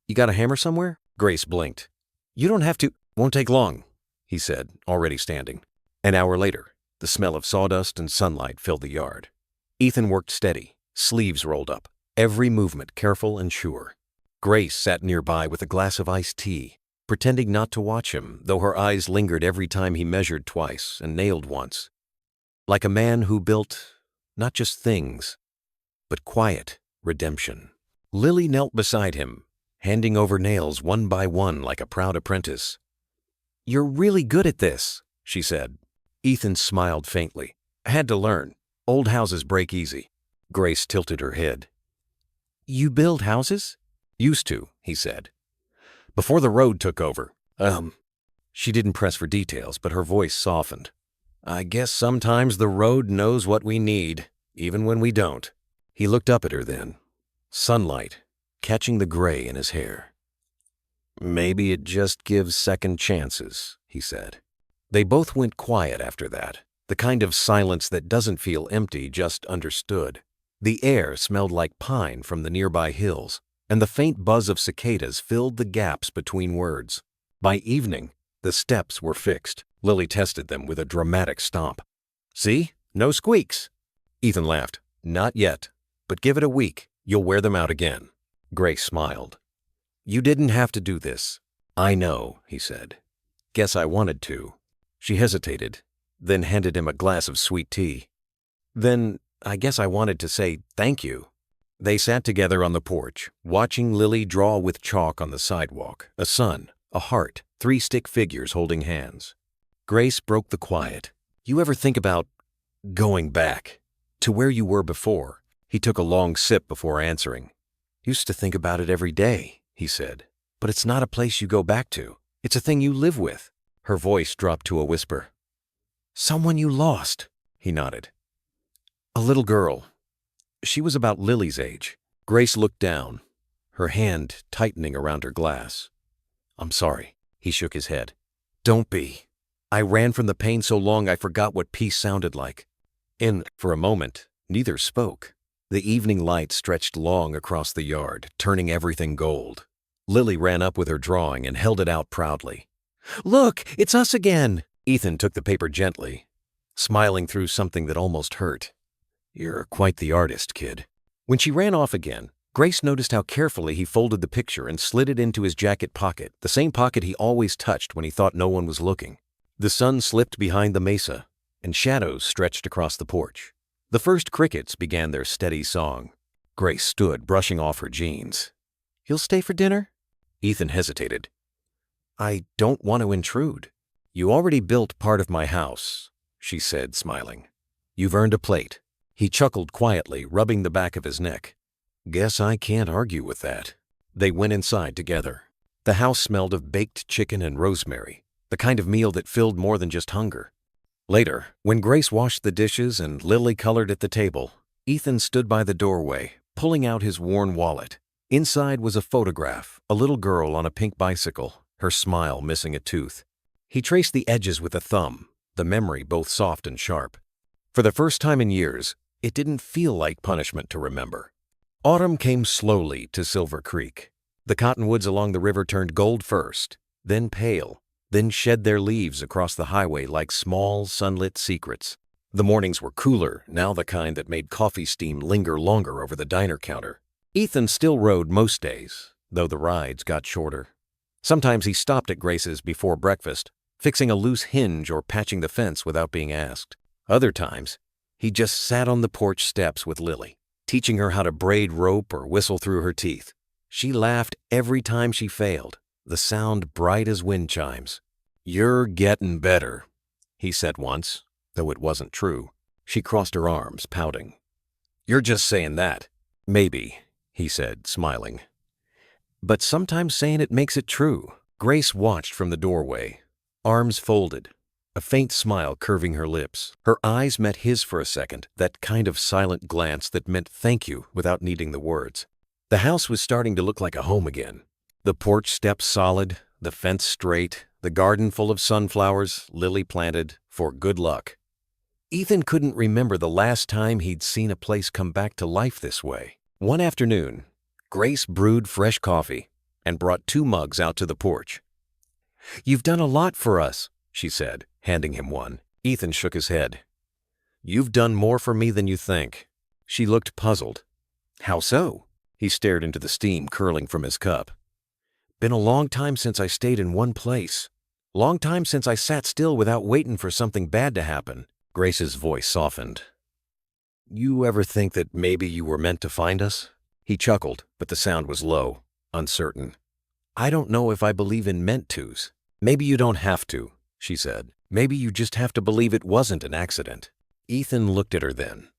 "You got a hammer somewhere?" Grace blinked. "You don't have to." "Won't take long," he said, already standing. An hour later, the smell of sawdust and sunlight filled the yard. Ethan worked steady, sleeves rolled up, every movement careful and sure. Grace sat nearby with a glass of iced tea, pretending not to watch him, though her eyes lingered every time he measured twice and nailed once. Like a man who built not just things, but quiet redemption. Lily knelt beside him, handing over nails one by one like a proud apprentice. "You're really good at this," she said. Ethan smiled faintly. "I had to learn. Old houses break easy." Grace tilted her head. "You build houses?" "Used to," he said. "Before the road took over. She didn't press for details, but her voice softened. "I guess sometimes the road knows what we need, even when we don't." He looked up at her then, sunlight catching the gray in his hair. "Maybe it just gives second chances," he said. They both went quiet after that, the kind of silence that doesn't feel empty, just understood. The air smelled like pine from the nearby hills, and the faint buzz of cicadas filled the gaps between words. By evening, the steps were fixed. Lily tested them with a dramatic stomp. "See? No squeaks." Ethan laughed. "Not yet, but give it a week. You'll wear them out again." Grace smiled. "You didn't have to do this." "I know," he said. "Guess I wanted to." She hesitated, then handed him a glass of sweet tea. "Then I guess I wanted to say thank you." They sat together on the porch, watching Lily draw with chalk on the sidewalk, a sun, a heart, 3 stick figures holding hands. Grace broke the quiet. "You ever think about going back to where you were before?" He took a long sip before answering. "Used to think about it every day," he said. "But it's not a place you go back to. It's a thing you live with." Her voice dropped to a whisper. "Someone you lost," he nodded. "A little girl. She was about Lily's age." Grace looked down, her hand tightening around her glass. "I'm sorry," he shook his head. "Don't be. I ran from the pain so long I forgot what peace sounded like." For a moment, neither spoke. The evening light stretched long across the yard, turning everything gold. Lily ran up with her drawing and held it out proudly. "Look, it's us again!" Ethan took the paper gently, smiling through something that almost hurt. "You're quite the artist, kid." When she ran off again, Grace noticed how carefully he folded the picture and slid it into his jacket pocket, the same pocket he always touched when he thought no one was looking. The sun slipped behind the mesa, and shadows stretched across the porch. The first crickets began their steady song. Grace stood, brushing off her jeans. "You'll stay for dinner?" Ethan hesitated. "I don't want to intrude." "You already built part of my house," she said, smiling. "You've earned a plate." He chuckled quietly, rubbing the back of his neck. "Guess I can't argue with that." They went inside together. The house smelled of baked chicken and rosemary, the kind of meal that filled more than just hunger. Later, when Grace washed the dishes and Lily colored at the table, Ethan stood by the doorway, pulling out his worn wallet. Inside was a photograph, a little girl on a pink bicycle, her smile missing a tooth. He traced the edges with a thumb, the memory both soft and sharp. For the first time in years, it didn't feel like punishment to remember. Autumn came slowly to Silver Creek. The cottonwoods along the river turned gold first, then pale, then shed their leaves across the highway like small, sunlit secrets. The mornings were cooler, now the kind that made coffee steam linger longer over the diner counter. Ethan still rode most days, though the rides got shorter. Sometimes he stopped at Grace's before breakfast, fixing a loose hinge or patching the fence without being asked. Other times, he just sat on the porch steps with Lily, teaching her how to braid rope or whistle through her teeth. She laughed every time she failed, the sound bright as wind chimes. "You're getting better," he said once, though it wasn't true. She crossed her arms, pouting. "You're just saying that." "Maybe," he said, smiling. "But sometimes saying it makes it true." Grace watched from the doorway, arms folded, a faint smile curving her lips. Her eyes met his for a second, that kind of silent glance that meant thank you without needing the words. The house was starting to look like a home again. The porch steps solid, the fence straight, the garden full of sunflowers, lily planted, for good luck. Ethan couldn't remember the last time he'd seen a place come back to life this way. One afternoon, Grace brewed fresh coffee and brought 2 mugs out to the porch. "You've done a lot for us," she said, handing him one. Ethan shook his head. "You've done more for me than you think." She looked puzzled. "How so?" He stared into the steam curling from his cup. "Been a long time since I stayed in one place. Long time since I sat still without waiting for something bad to happen." Grace's voice softened. "You ever think that maybe you were meant to find us?" He chuckled, but the sound was low, uncertain. "I don't know if I believe in meant tos." "Maybe you don't have to," she said. "Maybe you just have to believe it wasn't an accident." Ethan looked at her then.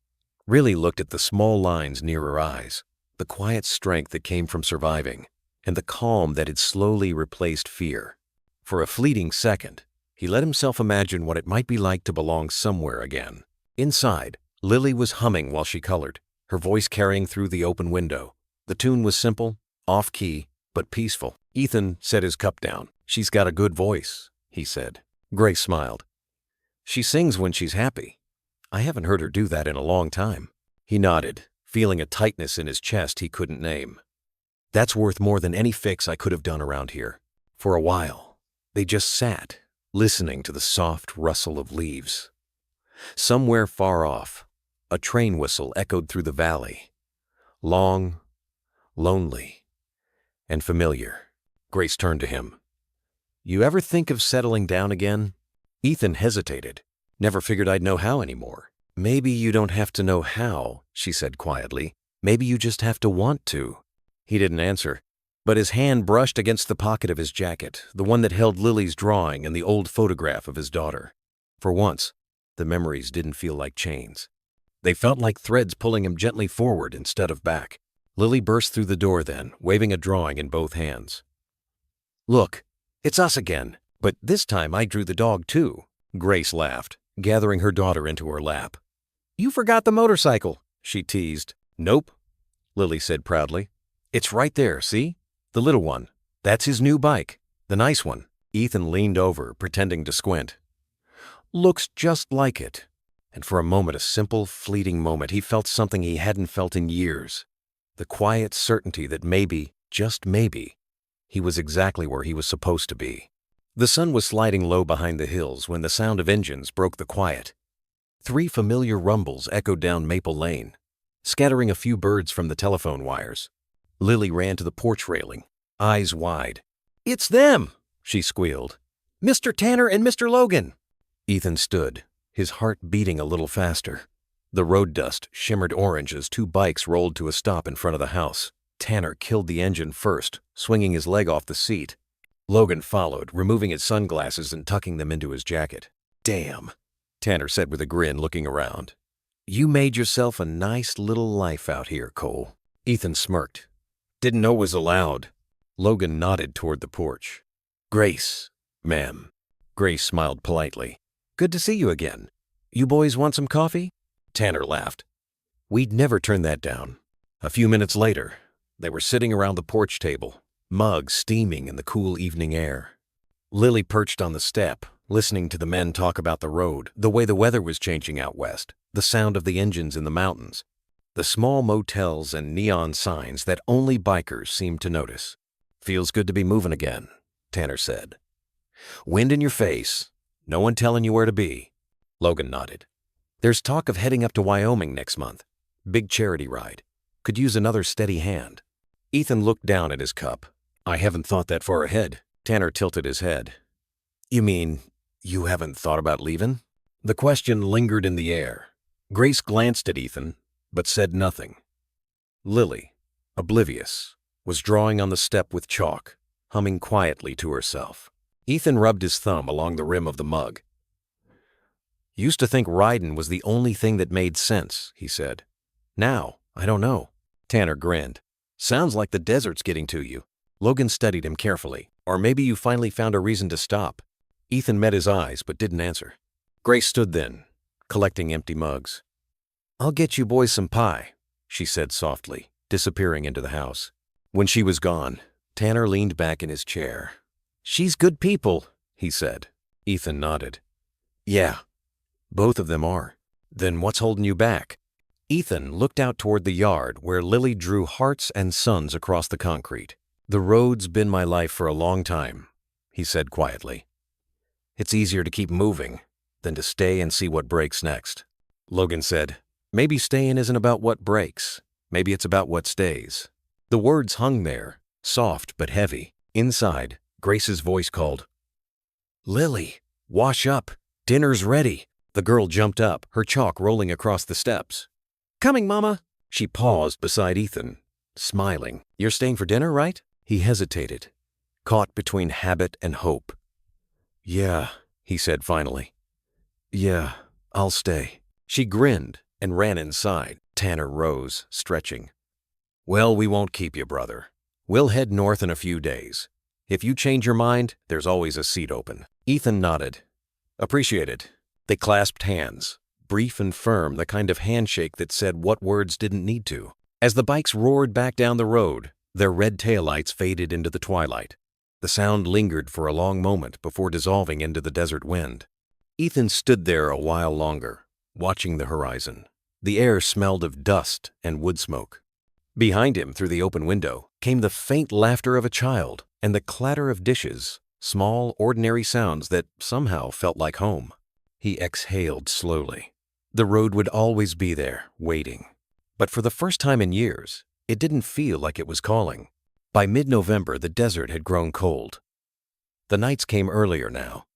Really looked at the small lines near her eyes, the quiet strength that came from surviving, and the calm that had slowly replaced fear. For a fleeting second, he let himself imagine what it might be like to belong somewhere again. Inside, Lily was humming while she colored, her voice carrying through the open window. The tune was simple, off-key, but peaceful. Ethan set his cup down. "She's got a good voice," he said. Grace smiled. "She sings when she's happy. I haven't heard her do that in a long time." He nodded, feeling a tightness in his chest he couldn't name. "That's worth more than any fix I could have done around here." For a while, they just sat, listening to the soft rustle of leaves. Somewhere far off, a train whistle echoed through the valley. Long, lonely, and familiar. Grace turned to him. "You ever think of settling down again?" Ethan hesitated. "Never figured I'd know how anymore." "Maybe you don't have to know how," she said quietly. "Maybe you just have to want to." He didn't answer, but his hand brushed against the pocket of his jacket, the one that held Lily's drawing and the old photograph of his daughter. For once, the memories didn't feel like chains. They felt like threads pulling him gently forward instead of back. Lily burst through the door then, waving a drawing in both hands. "Look, it's us again, but this time I drew the dog too." Grace laughed, gathering her daughter into her lap. "You forgot the motorcycle," she teased. "Nope," Lily said proudly. "It's right there, see? The little one. That's his new bike. The nice one." Ethan leaned over, pretending to squint. "Looks just like it." And for a moment, a simple, fleeting moment, he felt something he hadn't felt in years. The quiet certainty that maybe, just maybe, he was exactly where he was supposed to be. The sun was sliding low behind the hills when the sound of engines broke the quiet. 3 familiar rumbles echoed down Maple Lane, scattering a few birds from the telephone wires. Lily ran to the porch railing, eyes wide. "It's them!" she squealed. "Mr. Tanner and Mr. Logan!" Ethan stood, his heart beating a little faster. The road dust shimmered orange as 2 bikes rolled to a stop in front of the house. Tanner killed the engine first, swinging his leg off the seat. Logan followed, removing his sunglasses and tucking them into his jacket. "Damn," Tanner said with a grin, looking around. "You made yourself a nice little life out here, Cole." Ethan smirked. "Didn't know it was allowed." Logan nodded toward the porch. "Grace, ma'am." Grace smiled politely. "Good to see you again. You boys want some coffee?" Tanner laughed. We'd never turn that down. A few minutes later, they were sitting around the porch table, mugs steaming in the cool evening air. Lily perched on the step, listening to the men talk about the road, the way the weather was changing out west, the sound of the engines in the mountains, the small motels and neon signs that only bikers seemed to notice. "Feels good to be moving again," Tanner said. "Wind in your face, no one telling you where to be." Logan nodded. "There's talk of heading up to Wyoming next month. Big charity ride. Could use another steady hand." Ethan looked down at his cup. "I haven't thought that far ahead." Tanner tilted his head. "You mean, you haven't thought about leaving?" The question lingered in the air. Grace glanced at Ethan, but said nothing. Lily, oblivious, was drawing on the step with chalk, humming quietly to herself. Ethan rubbed his thumb along the rim of the mug. "Used to think ridin' was the only thing that made sense," he said. "Now, I don't know." Tanner grinned. "Sounds like the desert's getting to you." Logan studied him carefully. "Or maybe you finally found a reason to stop." Ethan met his eyes but didn't answer. Grace stood then, collecting empty mugs. "I'll get you boys some pie," she said softly, disappearing into the house. When she was gone, Tanner leaned back in his chair. "She's good people," he said. Ethan nodded. "Yeah, both of them are." "Then what's holding you back?" Ethan looked out toward the yard where Lily drew hearts and suns across the concrete. "The road's been my life for a long time," he said quietly. "It's easier to keep moving than to stay and see what breaks next." Logan said, "Maybe staying isn't about what breaks. Maybe it's about what stays." The words hung there, soft but heavy. Inside, Grace's voice called, "Lily, wash up. Dinner's ready." The girl jumped up, her chalk rolling across the steps. "Coming, Mama." She paused beside Ethan, smiling. "You're staying for dinner, right?" He hesitated, caught between habit and hope. "Yeah," he said finally. "Yeah, I'll stay." She grinned and ran inside. Tanner rose, stretching. "Well, we won't keep you, brother. We'll head north in a few days. If you change your mind, there's always a seat open." Ethan nodded. "Appreciate it." They clasped hands, brief and firm, the kind of handshake that said what words didn't need to. As the bikes roared back down the road, their red taillights faded into the twilight. The sound lingered for a long moment before dissolving into the desert wind. Ethan stood there a while longer, watching the horizon. The air smelled of dust and wood smoke. Behind him, through the open window, came the faint laughter of a child and the clatter of dishes, small, ordinary sounds that somehow felt like home. He exhaled slowly. The road would always be there, waiting. But for the first time in years, it didn't feel like it was calling. By mid-November, the desert had grown cold. The nights came earlier now,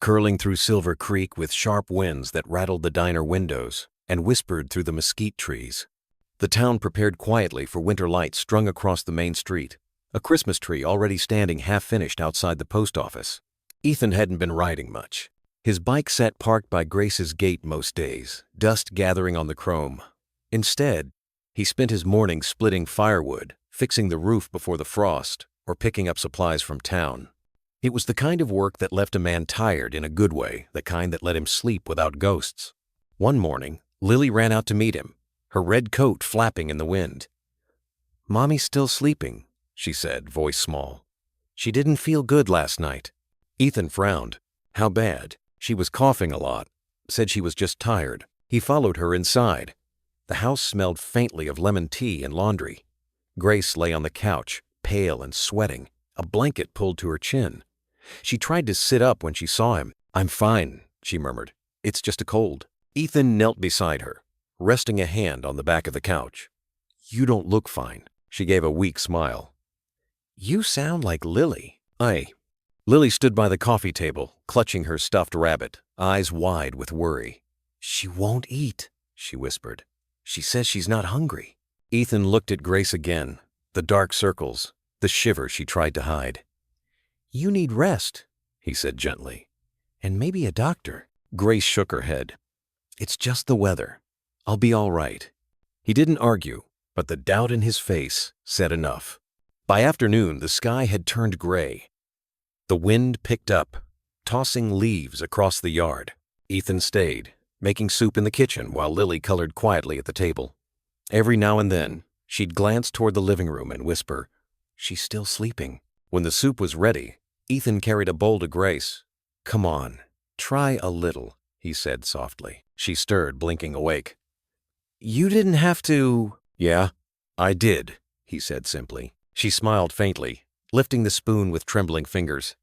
curling through Silver Creek with sharp winds that rattled the diner windows and whispered through the mesquite trees. The town prepared quietly for winter lights strung across the main street, a Christmas tree already standing half-finished outside the post office. Ethan hadn't been riding much. His bike sat parked by Grace's gate most days, dust gathering on the chrome. Instead, he spent his mornings splitting firewood, fixing the roof before the frost, or picking up supplies from town. It was the kind of work that left a man tired in a good way, the kind that let him sleep without ghosts. One morning, Lily ran out to meet him, her red coat flapping in the wind. "Mommy's still sleeping," she said, voice small. "She didn't feel good last night." Ethan frowned. "How bad?" She was coughing a lot, said she was just tired. He followed her inside. The house smelled faintly of lemon tea and laundry. Grace lay on the couch, pale and sweating, a blanket pulled to her chin. She tried to sit up when she saw him. "I'm fine," she murmured. "It's just a cold." Ethan knelt beside her, resting a hand on the back of the couch. "You don't look fine." She gave a weak smile. "You sound like Lily." Lily stood by the coffee table, clutching her stuffed rabbit, eyes wide with worry. "She won't eat," she whispered. "She says she's not hungry." Ethan looked at Grace again, the dark circles, the shiver she tried to hide. "You need rest," he said gently, "and maybe a doctor." Grace shook her head. "It's just the weather. I'll be all right." He didn't argue, but the doubt in his face said enough. By afternoon, the sky had turned gray. The wind picked up, tossing leaves across the yard. Ethan stayed, making soup in the kitchen while Lily colored quietly at the table. Every now and then, she'd glance toward the living room and whisper, "She's still sleeping." When the soup was ready, Ethan carried a bowl to Grace. "Come on, try a little," he said softly. She stirred, blinking awake. "You didn't have to." "Yeah, I did," he said simply. She smiled faintly, lifting the spoon with trembling fingers.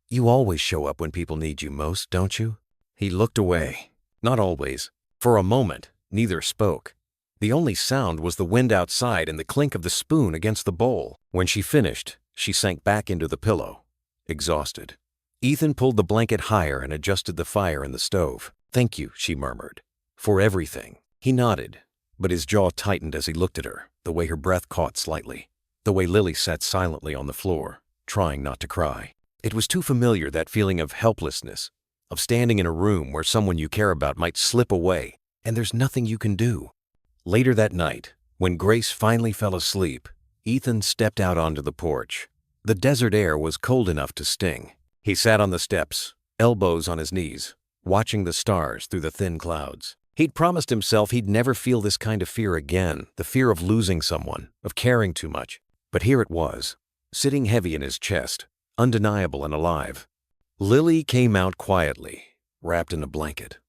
"You always show up when people need you most, don't you?" He looked away. Not always. For a moment, neither spoke. The only sound was the wind outside and the clink of the spoon against the bowl. When she finished, she sank back into the pillow, exhausted. Ethan pulled the blanket higher and adjusted the fire in the stove. "Thank you," she murmured. "For everything." He nodded, but his jaw tightened as he looked at her, the way her breath caught slightly, the way Lily sat silently on the floor, trying not to cry. It was too familiar, that feeling of helplessness, of standing in a room where someone you care about might slip away, and there's nothing you can do. Later that night, when Grace finally fell asleep, Ethan stepped out onto the porch. The desert air was cold enough to sting. He sat on the steps, elbows on his knees, watching the stars through the thin clouds. He'd promised himself he'd never feel this kind of fear again, the fear of losing someone, of caring too much. But here it was, sitting heavy in his chest, undeniable and alive. Lily came out quietly, wrapped in a blanket.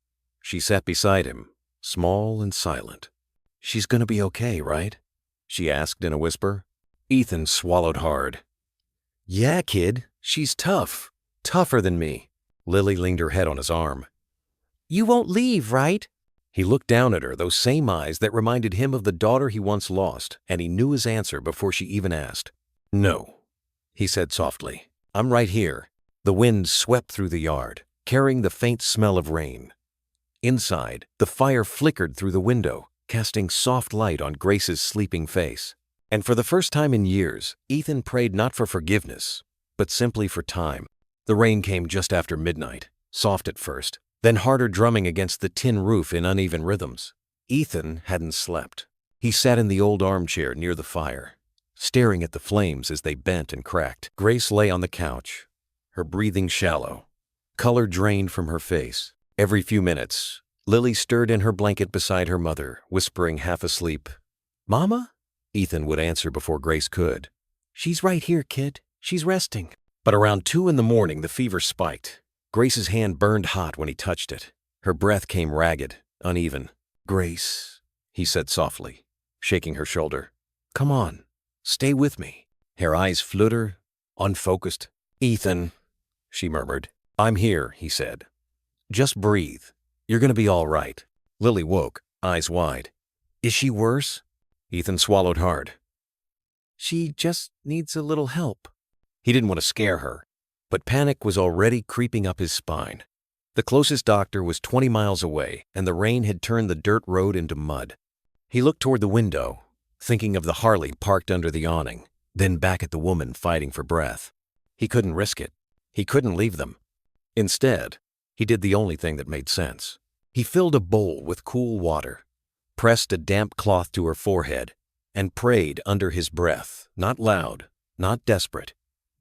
She sat beside him, small and silent. "She's gonna be okay, right?" she asked in a whisper. Ethan swallowed hard. "Yeah, kid, she's tough. Tougher than me." Lily leaned her head on his arm. "You won't leave, right?" He looked down at her, those same eyes that reminded him of the daughter he once lost, and he knew his answer before she even asked. "No," he said softly. "I'm right here." The wind swept through the yard, carrying the faint smell of rain. Inside, the fire flickered through the window, casting soft light on Grace's sleeping face. And for the first time in years, Ethan prayed not for forgiveness, but simply for time. The rain came just after midnight, soft at first, then harder drumming against the tin roof in uneven rhythms. Ethan hadn't slept. He sat in the old armchair near the fire, staring at the flames as they bent and cracked. Grace lay on the couch, her breathing shallow, color drained from her face. Every few minutes, Lily stirred in her blanket beside her mother, whispering half asleep, "Mama?" Ethan would answer before Grace could. "She's right here, kid. She's resting." But around 2 in the morning, the fever spiked. Grace's hand burned hot when he touched it. Her breath came ragged, uneven. "Grace," he said softly, shaking her shoulder. "Come on, stay with me." Her eyes flutter, unfocused. "Ethan," she murmured. "I'm here," he said. "Just breathe. You're gonna be all right." Lily woke, eyes wide. "Is she worse?" Ethan swallowed hard. "She just needs a little help." He didn't want to scare her, but panic was already creeping up his spine. The closest doctor was 20 miles away, and the rain had turned the dirt road into mud. He looked toward the window, thinking of the Harley parked under the awning, then back at the woman fighting for breath. He couldn't risk it. He couldn't leave them. Instead, he did the only thing that made sense. He filled a bowl with cool water, pressed a damp cloth to her forehead, and prayed under his breath, not loud, not desperate,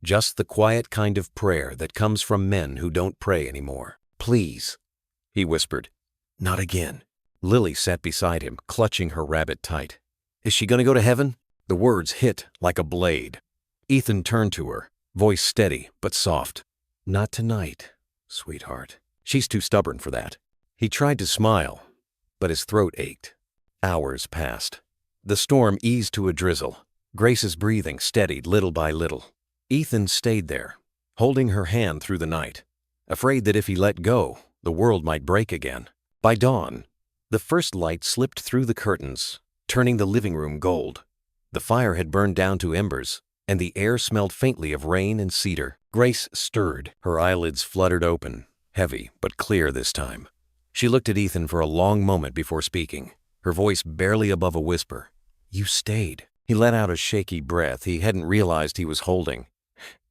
just the quiet kind of prayer that comes from men who don't pray anymore. "Please," he whispered. "Not again." Lily sat beside him, clutching her rabbit tight. "Is she gonna go to heaven?" The words hit like a blade. Ethan turned to her, voice steady but soft. "Not tonight, sweetheart. She's too stubborn for that." He tried to smile, but his throat ached. Hours passed. The storm eased to a drizzle. Grace's breathing steadied little by little. Ethan stayed there, holding her hand through the night, afraid that if he let go, the world might break again. By dawn, the first light slipped through the curtains, turning the living room gold. The fire had burned down to embers, and the air smelled faintly of rain and cedar. Grace stirred. Her eyelids fluttered open, heavy but clear this time. She looked at Ethan for a long moment before speaking, her voice barely above a whisper. "You stayed." He let out a shaky breath he hadn't realized he was holding.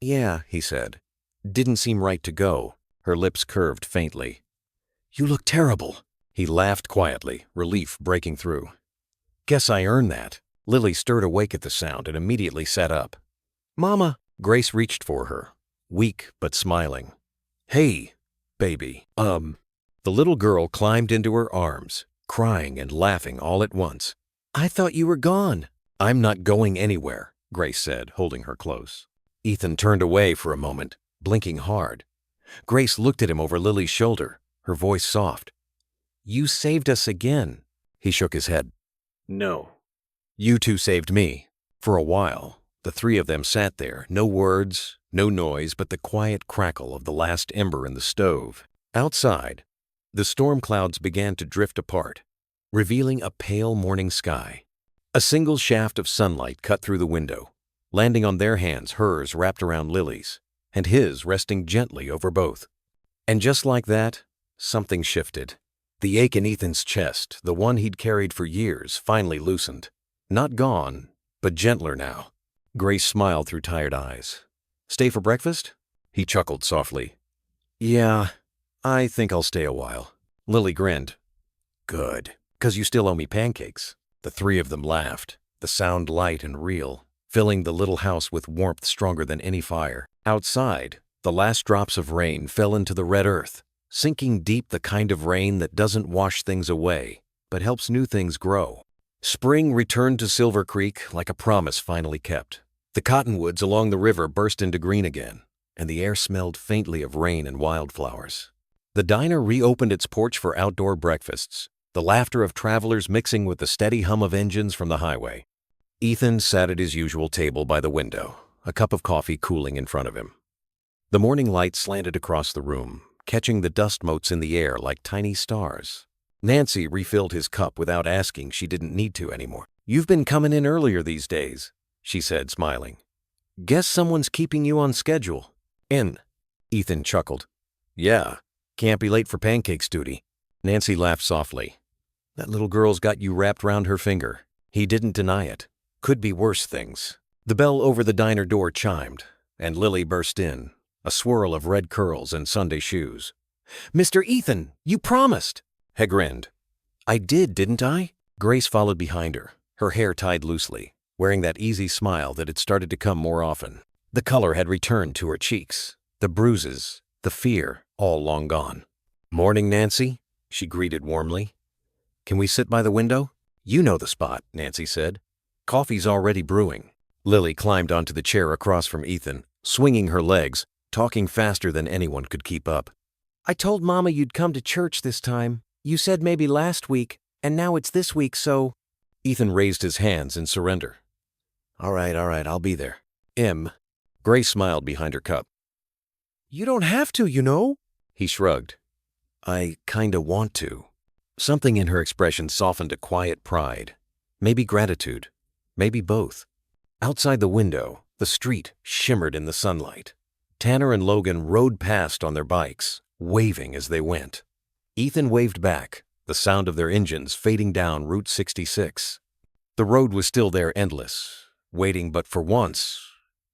"Yeah," he said. "Didn't seem right to go." Her lips curved faintly. "You look terrible." He laughed quietly, relief breaking through. "Guess I earned that." Lily stirred awake at the sound and immediately sat up. "Mama!" Grace reached for her, weak but smiling. "Hey, baby. The little girl climbed into her arms, crying and laughing all at once. "I thought you were gone." "I'm not going anywhere," Grace said, holding her close. Ethan turned away for a moment, blinking hard. Grace looked at him over Lily's shoulder, her voice soft. "You saved us again." He shook his head. "No. You two saved me." For a while, the three of them sat there, no words, no noise but the quiet crackle of the last ember in the stove. Outside, the storm clouds began to drift apart, revealing a pale morning sky. A single shaft of sunlight cut through the window, landing on their hands, hers wrapped around Lily's, and his resting gently over both. And just like that, something shifted. The ache in Ethan's chest, the one he'd carried for years, finally loosened. Not gone, but gentler now. Grace smiled through tired eyes. "Stay for breakfast?" He chuckled softly. "Yeah, I think I'll stay a while." Lily grinned. "Good, 'cause you still owe me pancakes." The three of them laughed, the sound light and real, filling the little house with warmth stronger than any fire. Outside, the last drops of rain fell into the red earth, sinking deep, the kind of rain that doesn't wash things away, but helps new things grow. Spring returned to Silver Creek like a promise finally kept. The cottonwoods along the river burst into green again, and the air smelled faintly of rain and wildflowers. The diner reopened its porch for outdoor breakfasts, the laughter of travelers mixing with the steady hum of engines from the highway. Ethan sat at his usual table by the window, a cup of coffee cooling in front of him. The morning light slanted across the room, catching the dust motes in the air like tiny stars. Nancy refilled his cup without asking. She didn't need to anymore. "You've been coming in earlier these days," she said, smiling. "Guess someone's keeping you on schedule." "In," Ethan chuckled. "Yeah, can't be late for pancakes duty." Nancy laughed softly. "That little girl's got you wrapped round her finger." He didn't deny it. Could be worse things. The bell over the diner door chimed, and Lily burst in, a swirl of red curls and Sunday shoes. "Mr. Ethan, you promised!" He grinned. "I did, didn't I?" Grace followed behind her, her hair tied loosely, wearing that easy smile that had started to come more often. The color had returned to her cheeks, the bruises, the fear, all long gone. "Morning, Nancy," she greeted warmly. "Can we sit by the window?" "You know the spot," Nancy said. "Coffee's already brewing." Lily climbed onto the chair across from Ethan, swinging her legs, talking faster than anyone could keep up. "I told Mama you'd come to church this time. You said maybe last week, and now it's this week, so—" Ethan raised his hands in surrender. All right, I'll be there." Grace smiled behind her cup. "You don't have to, you know." He shrugged. "I kinda want to." Something in her expression softened to quiet pride. Maybe gratitude. Maybe both. Outside the window, the street shimmered in the sunlight. Tanner and Logan rode past on their bikes, waving as they went. Ethan waved back, the sound of their engines fading down Route 66. The road was still there, endless, waiting, but for once,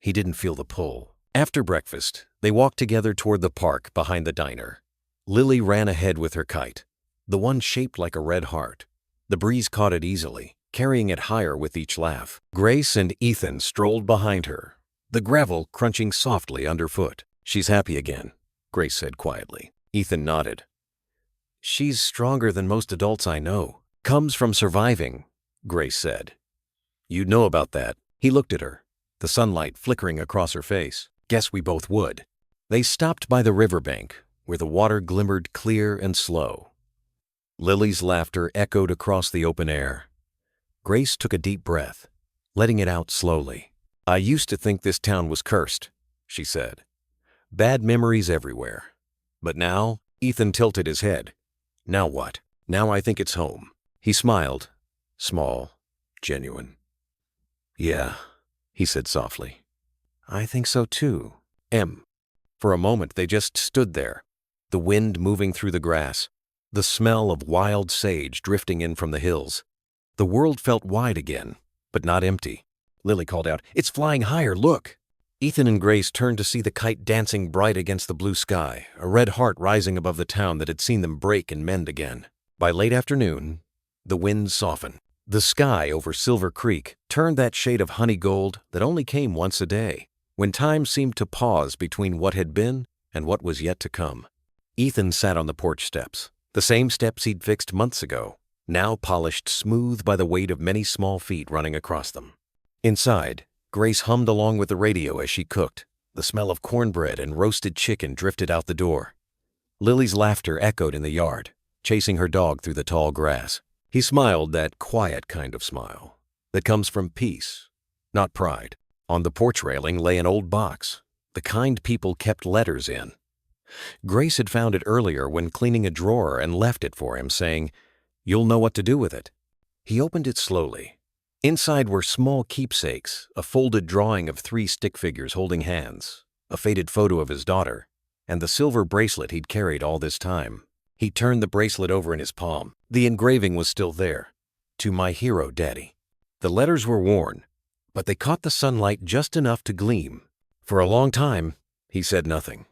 he didn't feel the pull. After breakfast, they walked together toward the park behind the diner. Lily ran ahead with her kite, the one shaped like a red heart. The breeze caught it easily, carrying it higher with each laugh. Grace and Ethan strolled behind her, the gravel crunching softly underfoot. "She's happy again," Grace said quietly. Ethan nodded. "She's stronger than most adults I know. Comes from surviving," Grace said. "You'd know about that." He looked at her, the sunlight flickering across her face. "Guess we both would." They stopped by the riverbank, where the water glimmered clear and slow. Lily's laughter echoed across the open air. Grace took a deep breath, letting it out slowly. "I used to think this town was cursed," she said. "Bad memories everywhere. But now," Ethan tilted his head. "Now what? Now I think it's home." He smiled, small, genuine. "Yeah," he said softly. "I think so too." For a moment they just stood there, the wind moving through the grass, the smell of wild sage drifting in from the hills. The world felt wide again, but not empty. Lily called out, "It's flying higher, look!" Ethan and Grace turned to see the kite dancing bright against the blue sky, a red heart rising above the town that had seen them break and mend again. By late afternoon, the wind softened. The sky over Silver Creek turned that shade of honey gold that only came once a day, when time seemed to pause between what had been and what was yet to come. Ethan sat on the porch steps, the same steps he'd fixed months ago, now polished smooth by the weight of many small feet running across them. Inside, Grace hummed along with the radio as she cooked. The smell of cornbread and roasted chicken drifted out the door. Lily's laughter echoed in the yard, chasing her dog through the tall grass. He smiled, that quiet kind of smile that comes from peace, not pride. On the porch railing lay an old box, the kind people kept letters in. Grace had found it earlier when cleaning a drawer and left it for him, saying, "You'll know what to do with it." He opened it slowly. Inside were small keepsakes, a folded drawing of 3 stick figures holding hands, a faded photo of his daughter, and the silver bracelet he'd carried all this time. He turned the bracelet over in his palm. The engraving was still there. To my hero, Daddy. The letters were worn, but they caught the sunlight just enough to gleam. For a long time, he said nothing.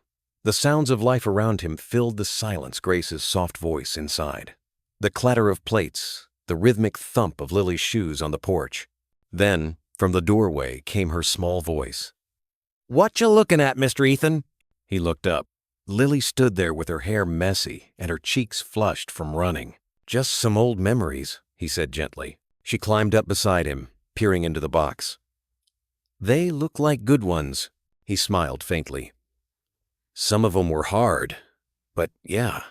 The sounds of life around him filled the silence Grace's soft voice inside. The clatter of plates, the rhythmic thump of Lily's shoes on the porch. Then, from the doorway came her small voice. "What you looking at, Mr. Ethan?" He looked up. Lily stood there with her hair messy and her cheeks flushed from running. "Just some old memories," he said gently. She climbed up beside him, peering into the box. "They look like good ones," he smiled faintly. "Some of them were hard, but yeah,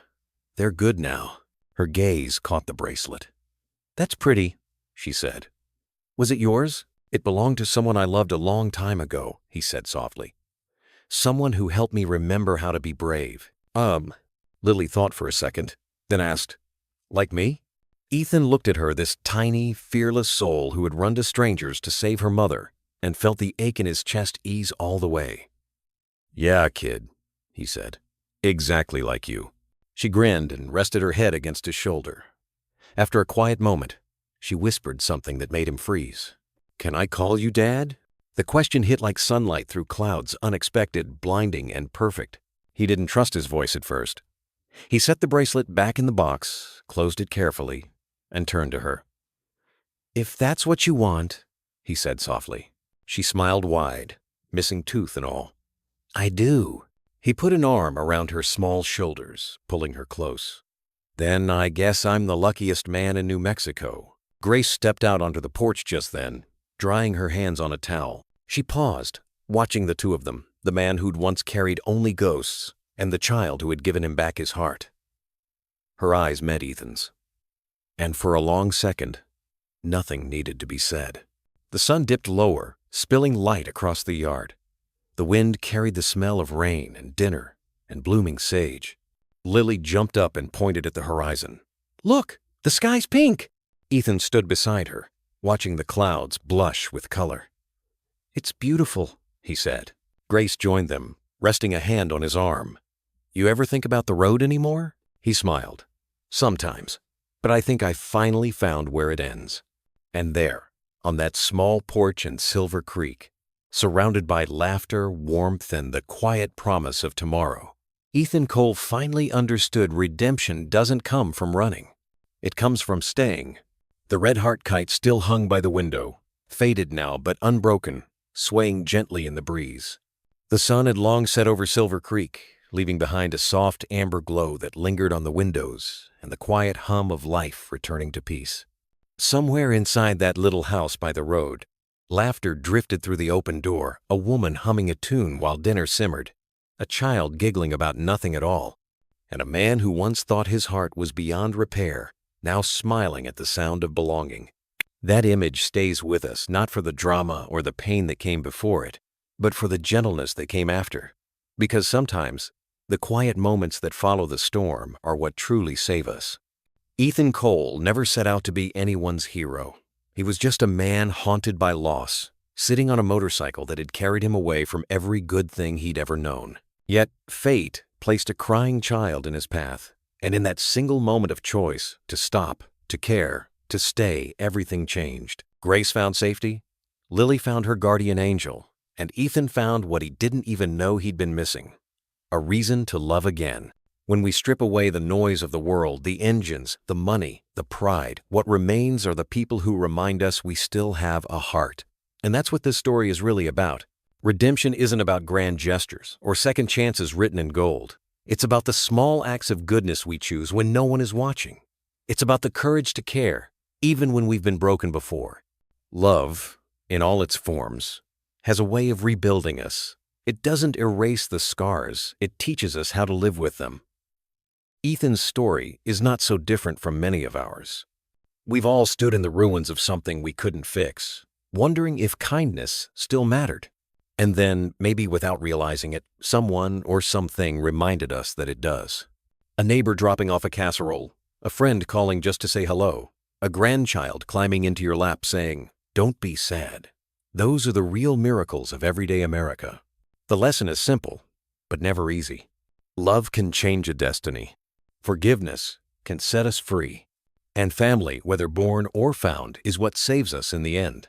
they're good now." Her gaze caught the bracelet. "That's pretty," she said. "Was it yours?" "It belonged to someone I loved a long time ago," he said softly. "Someone who helped me remember how to be brave." Lily thought for a second, then asked, "Like me?" Ethan looked at her, this tiny, fearless soul who had run to strangers to save her mother, and felt the ache in his chest ease all the way. "Yeah, kid," he said. "Exactly like you." She grinned and rested her head against his shoulder. After a quiet moment, she whispered something that made him freeze. "Can I call you Dad?" The question hit like sunlight through clouds, unexpected, blinding, and perfect. He didn't trust his voice at first. He set the bracelet back in the box, closed it carefully, and turned to her. "If that's what you want," he said softly. She smiled wide, missing tooth and all. "I do." He put an arm around her small shoulders, pulling her close. "Then I guess I'm the luckiest man in New Mexico." Grace stepped out onto the porch just then, drying her hands on a towel. She paused, watching the two of them, the man who'd once carried only ghosts, and the child who had given him back his heart. Her eyes met Ethan's. And for a long second, nothing needed to be said. The sun dipped lower, spilling light across the yard. The wind carried the smell of rain and dinner and blooming sage. Lily jumped up and pointed at the horizon. "Look, the sky's pink!" Ethan stood beside her, watching the clouds blush with color. "It's beautiful," he said. Grace joined them, resting a hand on his arm. "You ever think about the road anymore?" He smiled. "Sometimes, but I think I finally found where it ends." And there, on that small porch in Silver Creek, surrounded by laughter, warmth, and the quiet promise of tomorrow, Ethan Cole finally understood redemption doesn't come from running. It comes from staying. The red heart kite still hung by the window, faded now but unbroken, swaying gently in the breeze. The sun had long set over Silver Creek, leaving behind a soft amber glow that lingered on the windows and the quiet hum of life returning to peace. Somewhere inside that little house by the road, laughter drifted through the open door, a woman humming a tune while dinner simmered, a child giggling about nothing at all, and a man who once thought his heart was beyond repair, now smiling at the sound of belonging. That image stays with us, not for the drama or the pain that came before it, but for the gentleness that came after. Because sometimes, the quiet moments that follow the storm are what truly save us. Ethan Cole never set out to be anyone's hero. He was just a man haunted by loss, sitting on a motorcycle that had carried him away from every good thing he'd ever known. Yet fate placed a crying child in his path, and in that single moment of choice, to stop, to care, to stay, everything changed. Grace found safety, Lily found her guardian angel, and Ethan found what he didn't even know he'd been missing: a reason to love again. When we strip away the noise of the world, the engines, the money, the pride, what remains are the people who remind us we still have a heart. And that's what this story is really about. Redemption isn't about grand gestures or second chances written in gold. It's about the small acts of goodness we choose when no one is watching. It's about the courage to care, even when we've been broken before. Love, in all its forms, has a way of rebuilding us. It doesn't erase the scars, it teaches us how to live with them. Ethan's story is not so different from many of ours. We've all stood in the ruins of something we couldn't fix, wondering if kindness still mattered. And then, maybe without realizing it, someone or something reminded us that it does. A neighbor dropping off a casserole, a friend calling just to say hello, a grandchild climbing into your lap saying, "Don't be sad." Those are the real miracles of everyday America. The lesson is simple, but never easy. Love can change a destiny. Forgiveness can set us free. And family, whether born or found, is what saves us in the end.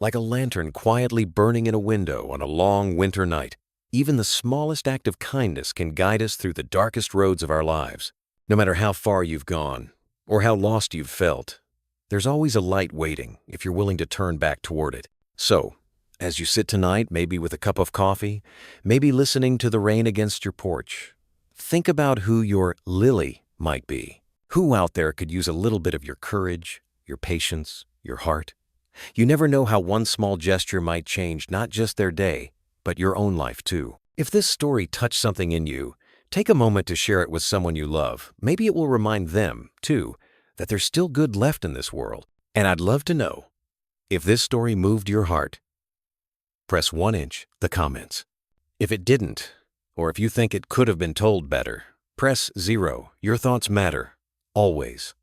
Like a lantern quietly burning in a window on a long winter night, even the smallest act of kindness can guide us through the darkest roads of our lives. No matter how far you've gone or how lost you've felt, there's always a light waiting if you're willing to turn back toward it. So, as you sit tonight, maybe with a cup of coffee, maybe listening to the rain against your porch, think about who your Lily might be. Who out there could use a little bit of your courage, your patience, your heart? You never know how one small gesture might change not just their day, but your own life too. If this story touched something in you, take a moment to share it with someone you love. Maybe it will remind them, too, that there's still good left in this world. And I'd love to know, if this story moved your heart, press 1" the comments. If it didn't, or if you think it could have been told better, press 0. Your thoughts matter, always.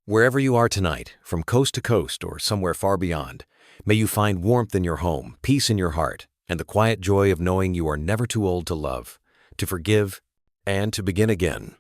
Wherever you are tonight, from coast to coast or somewhere far beyond, may you find warmth in your home, peace in your heart, and the quiet joy of knowing you are never too old to love, to forgive, and to begin again.